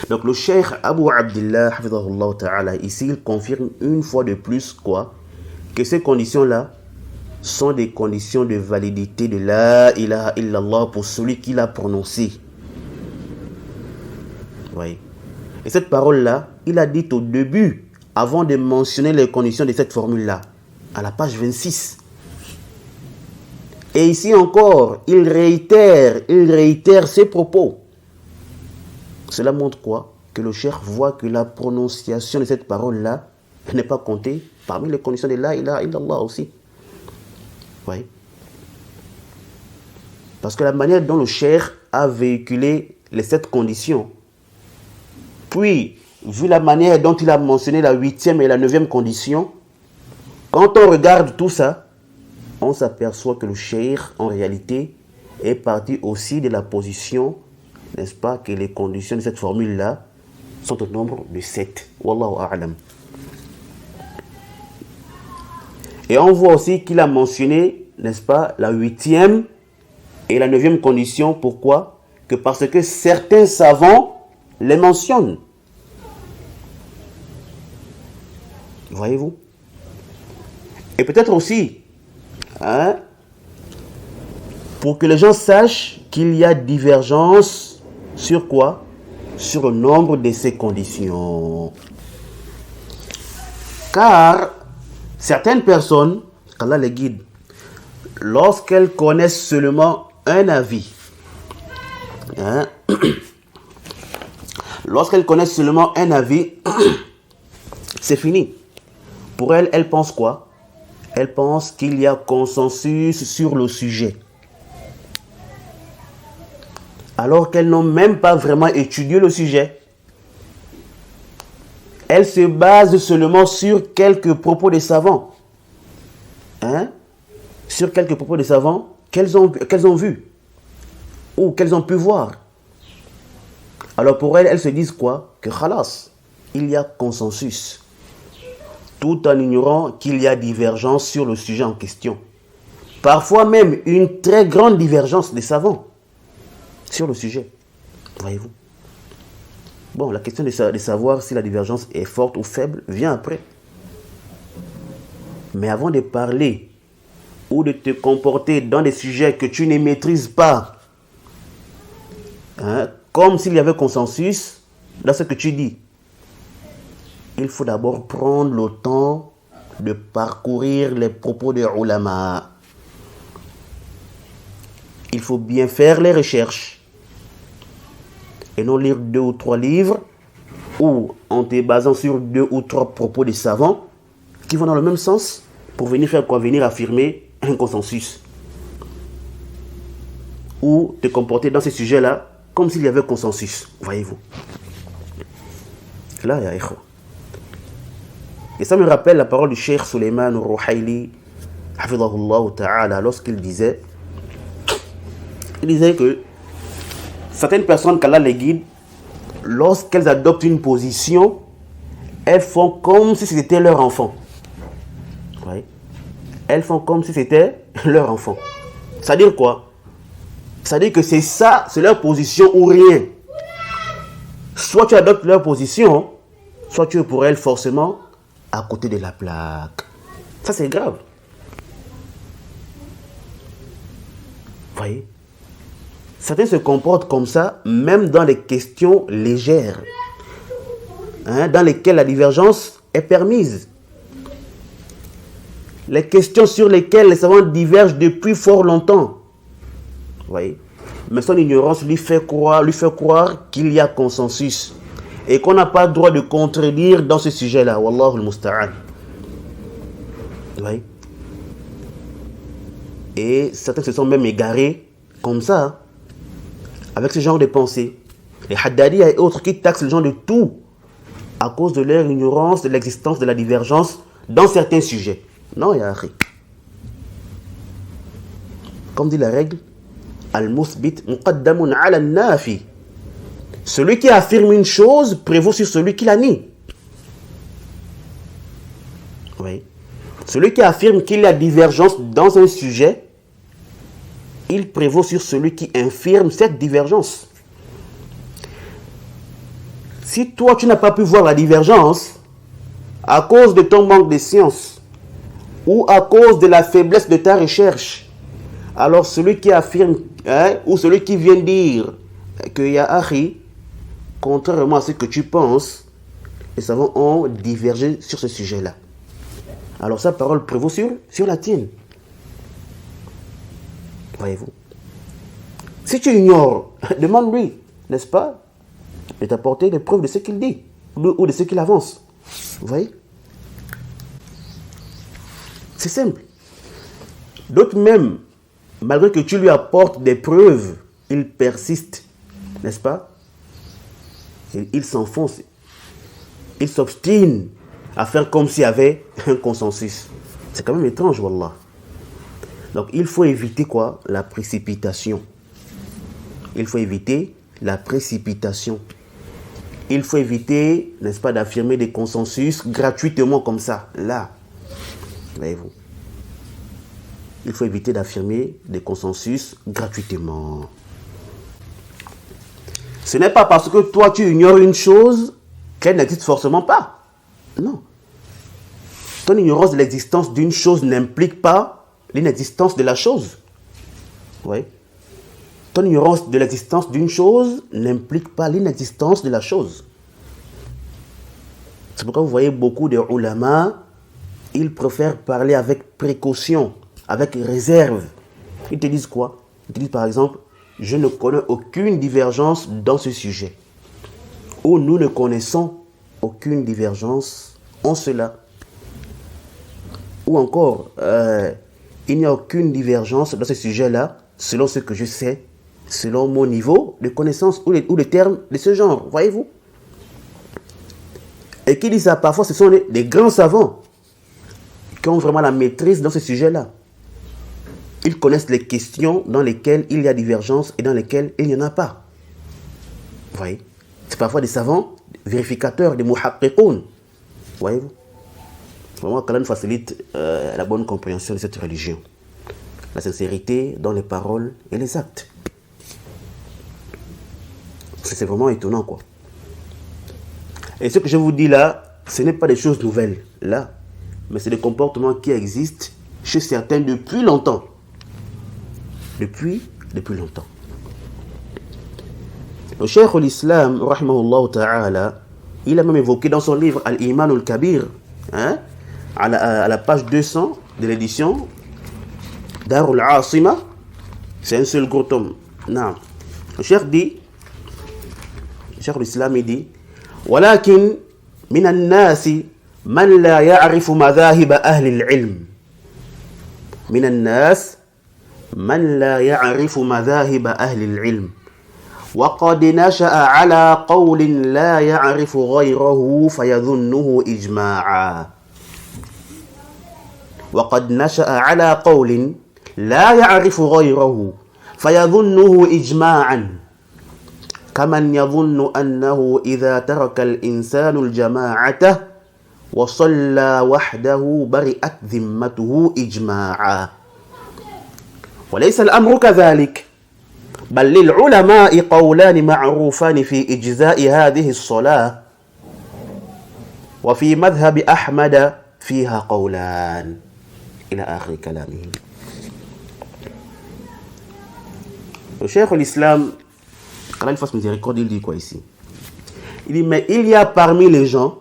Donc le cheikh Abu Abdullah hafidhahullah ta'ala, ici il confirme une fois de plus quoi? Que ces conditions-là sont des conditions de validité de la ilaha illallah pour celui qui l'a prononcé. Voyez. Et cette parole-là, il a dit au début, avant de mentionner les conditions de cette formule-là, à la page 26. Et ici encore, il réitère ses propos. Cela montre quoi? que le cheikh voit que la prononciation de cette parole-là n'est pas comptée parmi les conditions de la ilaha illallah aussi. Oui. Parce que la manière dont le cheikh a véhiculé les 7 conditions, puis, vu la manière dont il a mentionné la 8e et la 9e condition, quand on regarde tout ça, on s'aperçoit que le cheikh, en réalité, est parti aussi de la position, n'est-ce pas, que les conditions de cette formule-là sont au nombre de 7. Wallahu a'lam. Et on voit aussi qu'il a mentionné, n'est-ce pas, la 8e et la 9e condition. Pourquoi? Que parce que certains savants les mentionnent. Voyez-vous? Et peut-être aussi, pour que les gens sachent qu'il y a divergence sur quoi? Sur le nombre de ces conditions. Car certaines personnes, qu'Allah les guide, lorsqu'elles connaissent seulement un avis, lorsqu'elles connaissent seulement un avis, c'est fini. Pour elles, elles pensent quoi? Elles pensent qu'il y a consensus sur le sujet. Alors qu'elles n'ont même pas vraiment étudié le sujet. Elles se basent seulement sur quelques propos des savants. Sur quelques propos des savants qu'elles ont vus ou qu'elles ont pu voir. Alors pour elles, elles se disent quoi? Que khalas, il y a consensus. Tout en ignorant qu'il y a divergence sur le sujet en question. Parfois même une très grande divergence des savants sur le sujet. Voyez-vous? Bon, la question de savoir si la divergence est forte ou faible vient après. Mais avant de parler ou de te comporter dans des sujets que tu ne maîtrises pas, comme s'il y avait consensus dans ce que tu dis, il faut d'abord prendre le temps de parcourir les propos des ulama. Il faut bien faire les recherches et non lire 2 ou 3 livres ou en te basant sur 2 ou 3 propos des savants qui vont dans le même sens pour venir faire quoi? Venir affirmer un consensus ou te comporter dans ces sujets-là comme s'il y avait consensus. Voyez-vous? Là, il y a écho. Et ça me rappelle la parole du Cheikh Suleiman al-Ruhaili, hafidhahullah ta'ala, lorsqu'il disait que certaines personnes qu'Allah les guide, lorsqu'elles adoptent une position, elles font comme si c'était leur enfant. Oui. Elles font comme si c'était leur enfant. C'est-à-dire quoi? C'est-à-dire que c'est ça, c'est leur position ou rien. Soit tu adoptes leur position, soit tu es pour elles forcément à côté de la plaque. Ça, c'est grave. Voyez? Certains se comportent comme ça, même dans les questions légères, dans lesquelles la divergence est permise. Les questions sur lesquelles les savants divergent depuis fort longtemps. Voyez? Mais son ignorance lui fait croire qu'il y a consensus. Et qu'on n'a pas le droit de contredire dans ce sujet-là. Wallahu al-musta'an. Oui. Et certains se sont même égarés comme ça, avec ce genre de pensée. Les Haddadi et autres qui taxent les gens de tout à cause de leur ignorance de l'existence de la divergence dans certains sujets. Non, ya akhi. Comme dit la règle, al-musbit muqaddamun ala al-nafi. Celui qui affirme une chose prévaut sur celui qui la nie. Oui. Celui qui affirme qu'il y a divergence dans un sujet, il prévaut sur celui qui infirme cette divergence. Si toi, tu n'as pas pu voir la divergence à cause de ton manque de science ou à cause de la faiblesse de ta recherche, alors celui qui affirme ou celui qui vient dire que ya akhi, contrairement à ce que tu penses, les savants ont divergé sur ce sujet-là. Alors sa parole prévaut sur la tienne. Voyez-vous? Si tu ignores, demande-lui, n'est-ce pas? de t'apporter les preuves de ce qu'il dit ou de ce qu'il avance. Vous voyez? C'est simple. D'autres même, malgré que tu lui apportes des preuves, il persiste, n'est-ce pas? Il s'enfonce, il s'obstine à faire comme s'il y avait un consensus. C'est quand même étrange, wallah. Donc il faut éviter quoi? La précipitation. Il faut éviter la précipitation. Il faut éviter, n'est-ce pas, d'affirmer des consensus gratuitement comme ça, là. Voyez-vous? Il faut éviter d'affirmer des consensus gratuitement. Ce n'est pas parce que toi tu ignores une chose qu'elle n'existe forcément pas. Non. Ton ignorance de l'existence d'une chose n'implique pas l'inexistence de la chose. Oui. Ton ignorance de l'existence d'une chose n'implique pas l'inexistence de la chose. C'est pourquoi vous voyez beaucoup de ulama, ils préfèrent parler avec précaution, avec réserve. Ils te disent quoi? Ils te disent par exemple, je ne connais aucune divergence dans ce sujet. Ou nous ne connaissons aucune divergence en cela. Ou encore, il n'y a aucune divergence dans ce sujet-là, selon ce que je sais, selon mon niveau de connaissance ou les termes de ce genre. Voyez-vous? Et qui disent ça, parfois ce sont des grands savants qui ont vraiment la maîtrise dans ce sujet-là. Ils connaissent les questions dans lesquelles il y a divergence et dans lesquelles il n'y en a pas. Vous voyez? C'est parfois des savants, vérificateurs, des muhaqqiqoun. Voyez-vous? Vraiment, qu'Allah nous facilite la bonne compréhension de cette religion. La sincérité dans les paroles et les actes. C'est vraiment étonnant, quoi. Et ce que je vous dis là, ce n'est pas des choses nouvelles, là. Mais c'est des comportements qui existent chez certains depuis longtemps. Depuis longtemps. Le cheikh l'Islam, rahimahullah ta'ala, il a même évoqué dans son livre Al-Iman al-Kabir, hein, à la page 200 de l'édition Darul Asima, c'est un seul gros tome. Non. Le cheikh dit, le cheikh l'Islam il dit, ولكن من الناس من لا يعرف مذاهب أهل العلم. من الناس من لا يعرف مذاهب أهل العلم وقد نشأ على قول لا يعرف غيره فيظنه إجماعا. وقد نشأ على قول لا يعرف غيره فيظنه إجماعا كمن يظن أنه إذا ترك الإنسان الجماعة وصلى وحده برئت ذمته إجماعا. وليس الأمر كذلك، بل للعلماء قولان معروفان في إجزاء هذه الصلاة، وفي مذهب أحمد فيها قولان، إلى آخر كلامه. الشيخ الإسلام qu'Allah fasse miséricorde, il dit quoi ici? Il dit, mais il y a parmi les gens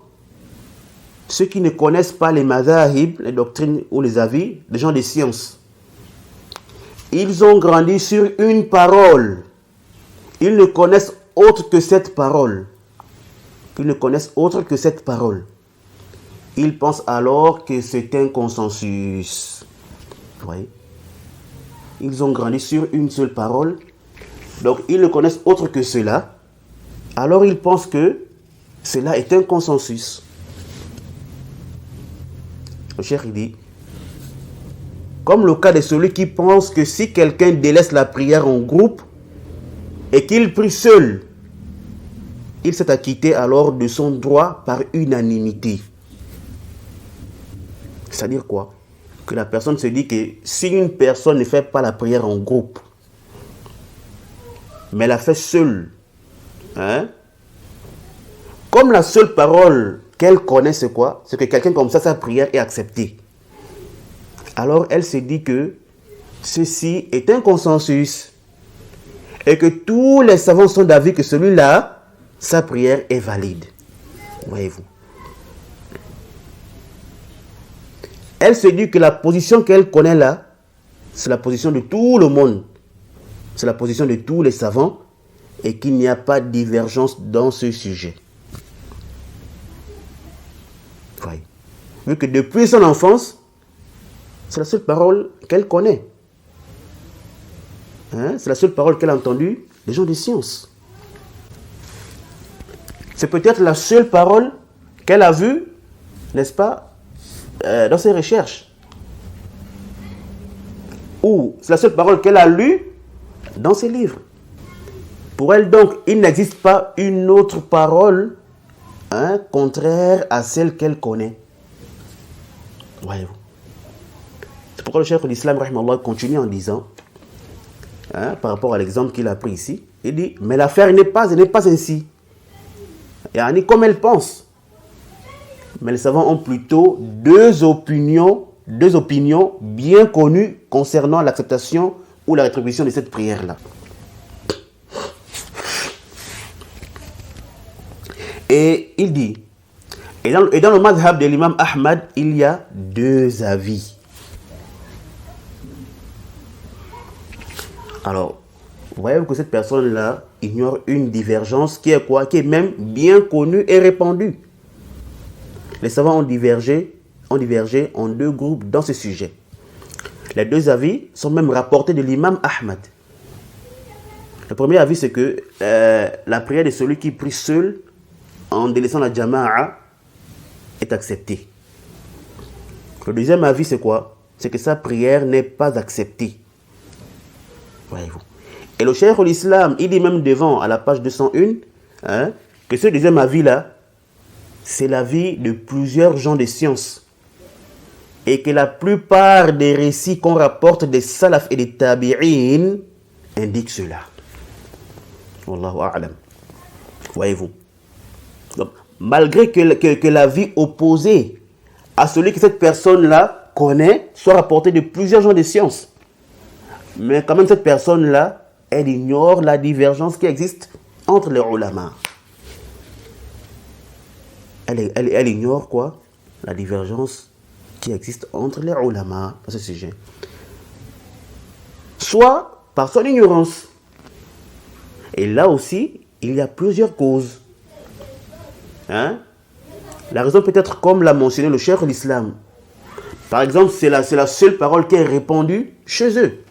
ceux qui ne connaissent pas les madhahib, les doctrines ou les avis, les gens des sciences. Ils ont grandi sur une parole. Ils ne connaissent autre que cette parole. Ils ne connaissent autre que cette parole. Ils pensent alors que c'est un consensus. Vous voyez? Ils ont grandi sur une seule parole. Donc, ils ne connaissent autre que cela. Alors, ils pensent que cela est un consensus. Le cheikh dit, comme le cas de celui qui pense que si quelqu'un délaisse la prière en groupe et qu'il prie seul, il s'est acquitté alors de son droit par unanimité. C'est-à-dire quoi? Que la personne se dit que si une personne ne fait pas la prière en groupe, mais la fait seule, hein? Comme la seule parole qu'elle connaît, c'est quoi? C'est que quelqu'un comme ça, sa prière est acceptée. Alors elle se dit que ceci est un consensus et que tous les savants sont d'avis que celui-là, sa prière est valide. Voyez-vous? Elle se dit que la position qu'elle connaît là, c'est la position de tout le monde. C'est la position de tous les savants et qu'il n'y a pas de divergence dans ce sujet. Voyez. Vu que depuis son enfance, c'est la seule parole qu'elle connaît. Hein? C'est la seule parole qu'elle a entendue des gens de science. C'est peut-être la seule parole qu'elle a vue, n'est-ce pas, dans ses recherches. Ou c'est la seule parole qu'elle a lue dans ses livres. Pour elle, donc, il n'existe pas une autre parole contraire à celle qu'elle connaît. Voyez-vous. C'est pourquoi le cheikh de l'islam continue en disant, par rapport à l'exemple qu'il a pris ici, il dit, mais l'affaire n'est pas ainsi. Yani comme elle pense. Mais les savants ont plutôt deux opinions bien connues concernant l'acceptation ou la rétribution de cette prière-là. Et il dit, et dans le madhab de l'imam Ahmad, il y a deux avis. Alors, vous voyez que cette personne-là ignore une divergence qui est quoi? Qui est même bien connue et répandue. Les savants ont divergé en deux groupes dans ce sujet. Les deux avis sont même rapportés de l'imam Ahmad. Le premier avis, c'est que la prière de celui qui prie seul en délaissant la jama'a est acceptée. Le deuxième avis, c'est quoi? C'est que sa prière n'est pas acceptée. Voyez-vous. Et le cheikh de l'islam, il dit même devant, à la page 201, que ce deuxième avis-là, c'est l'avis de plusieurs gens de science. Et que la plupart des récits qu'on rapporte des salaf et des tabi'in indiquent cela. Wallahu a'lam. Voyez-vous. Donc, malgré que l'avis opposé à celui que cette personne-là connaît soit rapporté de plusieurs gens de science, mais quand même cette personne-là, elle ignore la divergence qui existe entre les ulama. Elle ignore quoi? La divergence qui existe entre les ulama à ce sujet. Soit par son ignorance. Et là aussi, il y a plusieurs causes. La raison peut être comme l'a mentionné le cheikh de l'islam. Par exemple, c'est la seule parole qui est répandue chez eux.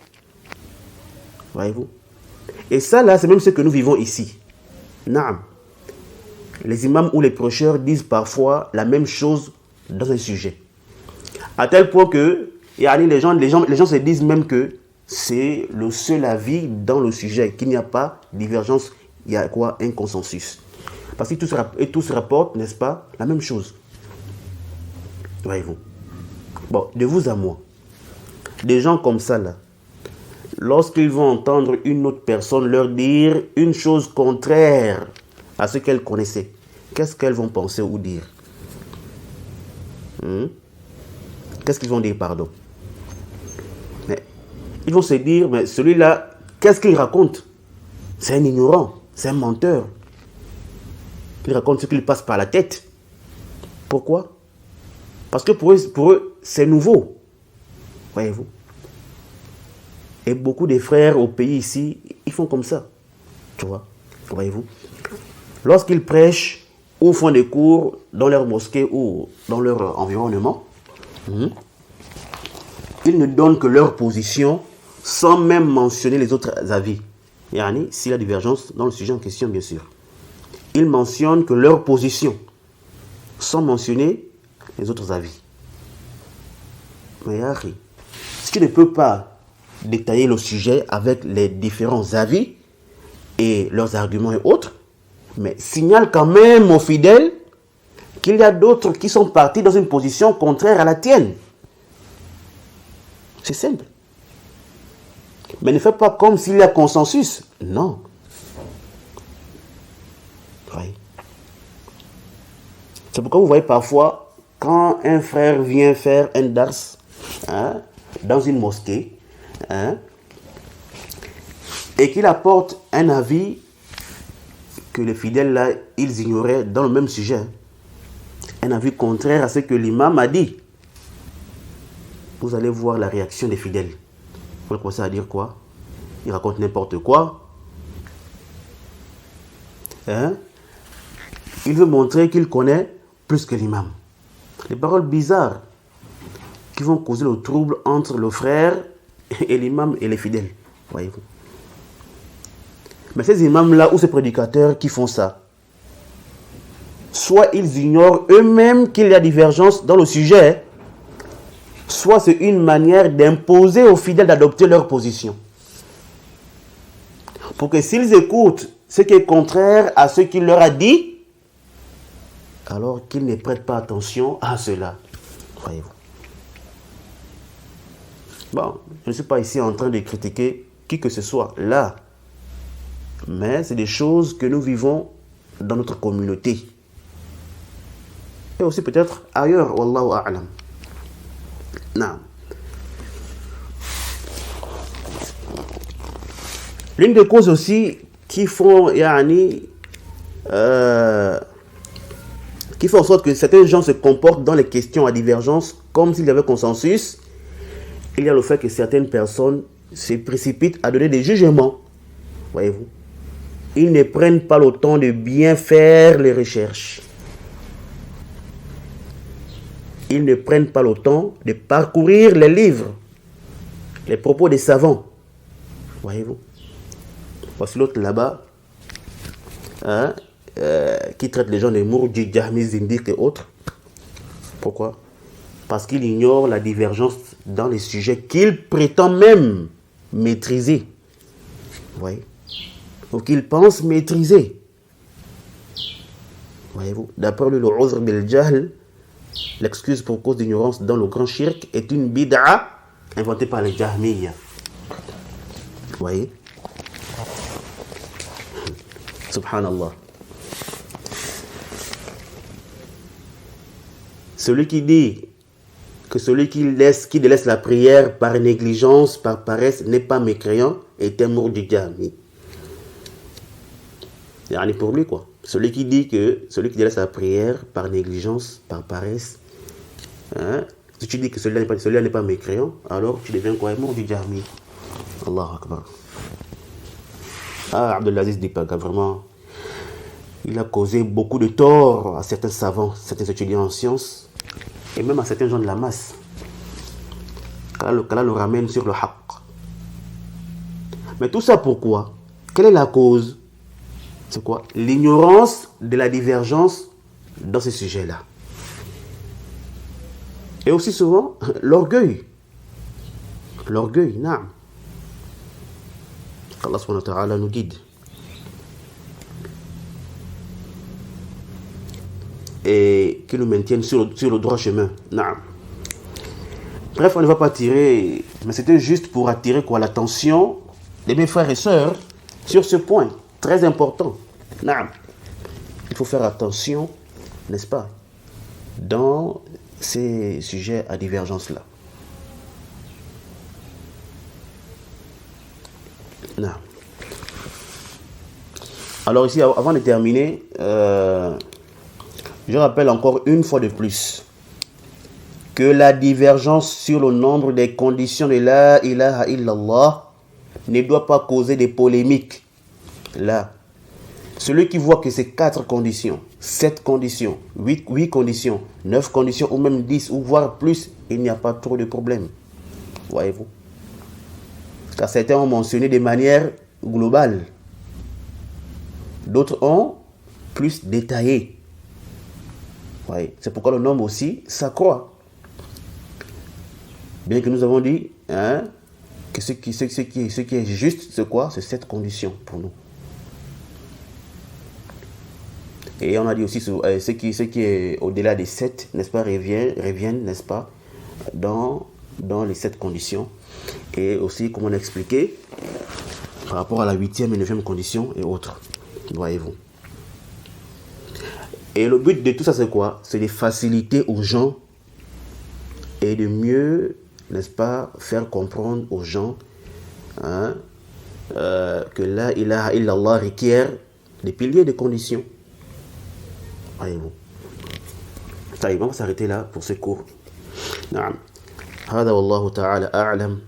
Voyez-vous? Et ça, là, c'est même ce que nous vivons ici. Naam. Les imams ou les prêcheurs disent parfois la même chose dans un sujet. À tel point que les gens se disent même que c'est le seul avis dans le sujet, qu'il n'y a pas de divergence, il y a quoi? Un consensus. Parce que tous rapportent, n'est-ce pas, la même chose. Voyez-vous? Bon, de vous à moi, des gens comme ça, là, lorsqu'ils vont entendre une autre personne leur dire une chose contraire à ce qu'elles connaissaient, qu'est-ce qu'elles vont penser ou dire? Qu'est-ce qu'ils vont dire, pardon? Mais ils vont se dire, mais celui-là, qu'est-ce qu'il raconte? C'est un ignorant, c'est un menteur. Il raconte ce qu'il passe par la tête. Pourquoi? Parce que pour eux, c'est nouveau. Voyez-vous? Et beaucoup de frères au pays ici, ils font comme ça. Tu vois? Voyez-vous? Lorsqu'ils prêchent ou font des cours dans leur mosquée ou dans leur environnement, ils ne donnent que leur position sans même mentionner les autres avis. Yani, s'il y a divergence dans le sujet en question, bien sûr. Ils mentionnent que leur position sans mentionner les autres avis. Mais Yahri, si tu ne peux pas détailler le sujet avec les différents avis et leurs arguments et autres, mais signale quand même aux fidèles qu'il y a d'autres qui sont partis dans une position contraire à la tienne. C'est simple. Mais ne fais pas comme s'il y a consensus. Non. Oui. C'est pourquoi vous voyez parfois, quand un frère vient faire un dars dans une mosquée, et qu'il apporte un avis que les fidèles là, ils ignoraient dans le même sujet, un avis contraire à ce que l'imam a dit, vous allez voir la réaction des fidèles. Vous allez commencer à dire quoi? Il raconte n'importe quoi. Hein? Il veut montrer qu'il connaît plus que l'imam. Des paroles bizarres qui vont causer le trouble entre le frère et l'imam et les fidèles. Voyez-vous. Mais ces imams-là ou ces prédicateurs qui font ça, soit ils ignorent eux-mêmes qu'il y a divergence dans le sujet, soit c'est une manière d'imposer aux fidèles d'adopter leur position. Pour que s'ils écoutent ce qui est contraire à ce qu'il leur a dit, alors qu'ils ne prêtent pas attention à cela. Voyez-vous. Bon, je ne suis pas ici en train de critiquer qui que ce soit là. Mais c'est des choses que nous vivons dans notre communauté. Et aussi peut-être ailleurs, wallahu a'lam. Non. L'une des causes aussi qui font, qui font en sorte que certains gens se comportent dans les questions à divergence comme s'il y avait consensus, il y a le fait que certaines personnes se précipitent à donner des jugements. Voyez-vous. Ils ne prennent pas le temps de bien faire les recherches. Ils ne prennent pas le temps de parcourir les livres, les propos des savants. Voyez-vous. Voici l'autre là-bas, qui traite les gens de Mourji, Jahmi, Zindiq et autres. Pourquoi? Parce qu'il ignore la divergence dans les sujets qu'il prétend même maîtriser. Vous voyez? Ou qu'il pense maîtriser. Voyez-vous? D'après le uzr bil jahl, l'excuse pour cause d'ignorance dans le grand shirk est une bid'a inventée par les Jahmiyyah. Vous voyez? Subhanallah. Celui qui dit que celui qui délaisse la prière par négligence, par paresse, n'est pas mécréant, est un Mourji Jahmi. Yani pour lui quoi. Celui qui dit que celui qui délaisse la prière par négligence, par paresse, si tu dis que celui-là n'est pas mécréant, alors tu deviens quoi? Un Mourji Jahmi. Allahu Akbar. Abdelaziz Dipaga, vraiment, il a causé beaucoup de tort à certains savants, certains étudiants en sciences, et même à certains gens de la masse. Qu'Allah le ramène sur le haqq. Mais tout ça pourquoi? Quelle est la cause? C'est quoi? L'ignorance de la divergence dans ces sujets-là. Et aussi souvent, l'orgueil. L'orgueil, naam. Allah subhanahu wa ta'ala nous guide. Et qui nous maintienne sur le droit chemin. Naam. Bref, on ne va pas tirer, mais c'était juste pour attirer l'attention de mes frères et sœurs sur ce point très important. Naam. Il faut faire attention, n'est-ce pas, dans ces sujets à divergence-là. Non. Alors ici, avant de terminer, je rappelle encore une fois de plus que la divergence sur le nombre des conditions de la ilaha illallah ne doit pas causer des polémiques. Là, celui qui voit que c'est 4 conditions, 7 conditions, 8 conditions, 9 conditions ou même 10 ou voire plus, il n'y a pas trop de problème. Voyez-vous? Car certains ont mentionné de manière globale. D'autres ont plus détaillé. Ouais. C'est pourquoi le nombre aussi s'accroît. Bien que nous avons dit que ce qui est juste, c'est quoi? C'est cette condition pour nous. Et on a dit aussi ce qui est au-delà des 7, n'est-ce pas, reviennent, n'est-ce pas, dans les 7 conditions. Et aussi, comme on a expliqué, par rapport à la 8e et 9e condition et autres. Voyez-vous. Et le but de tout ça, c'est quoi? C'est de faciliter aux gens et de mieux, n'est-ce pas, faire comprendre aux gens que la ilaha illallah requiert des piliers de conditions. Voyez-vous. Ça y est, on va s'arrêter là pour ce cours. Naam. هذا والله تعالى أعلم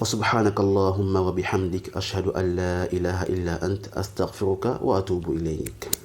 وسبحانك اللهم وبحمدك أشهد أن لا إله إلا أنت أستغفرك وأتوب إليك.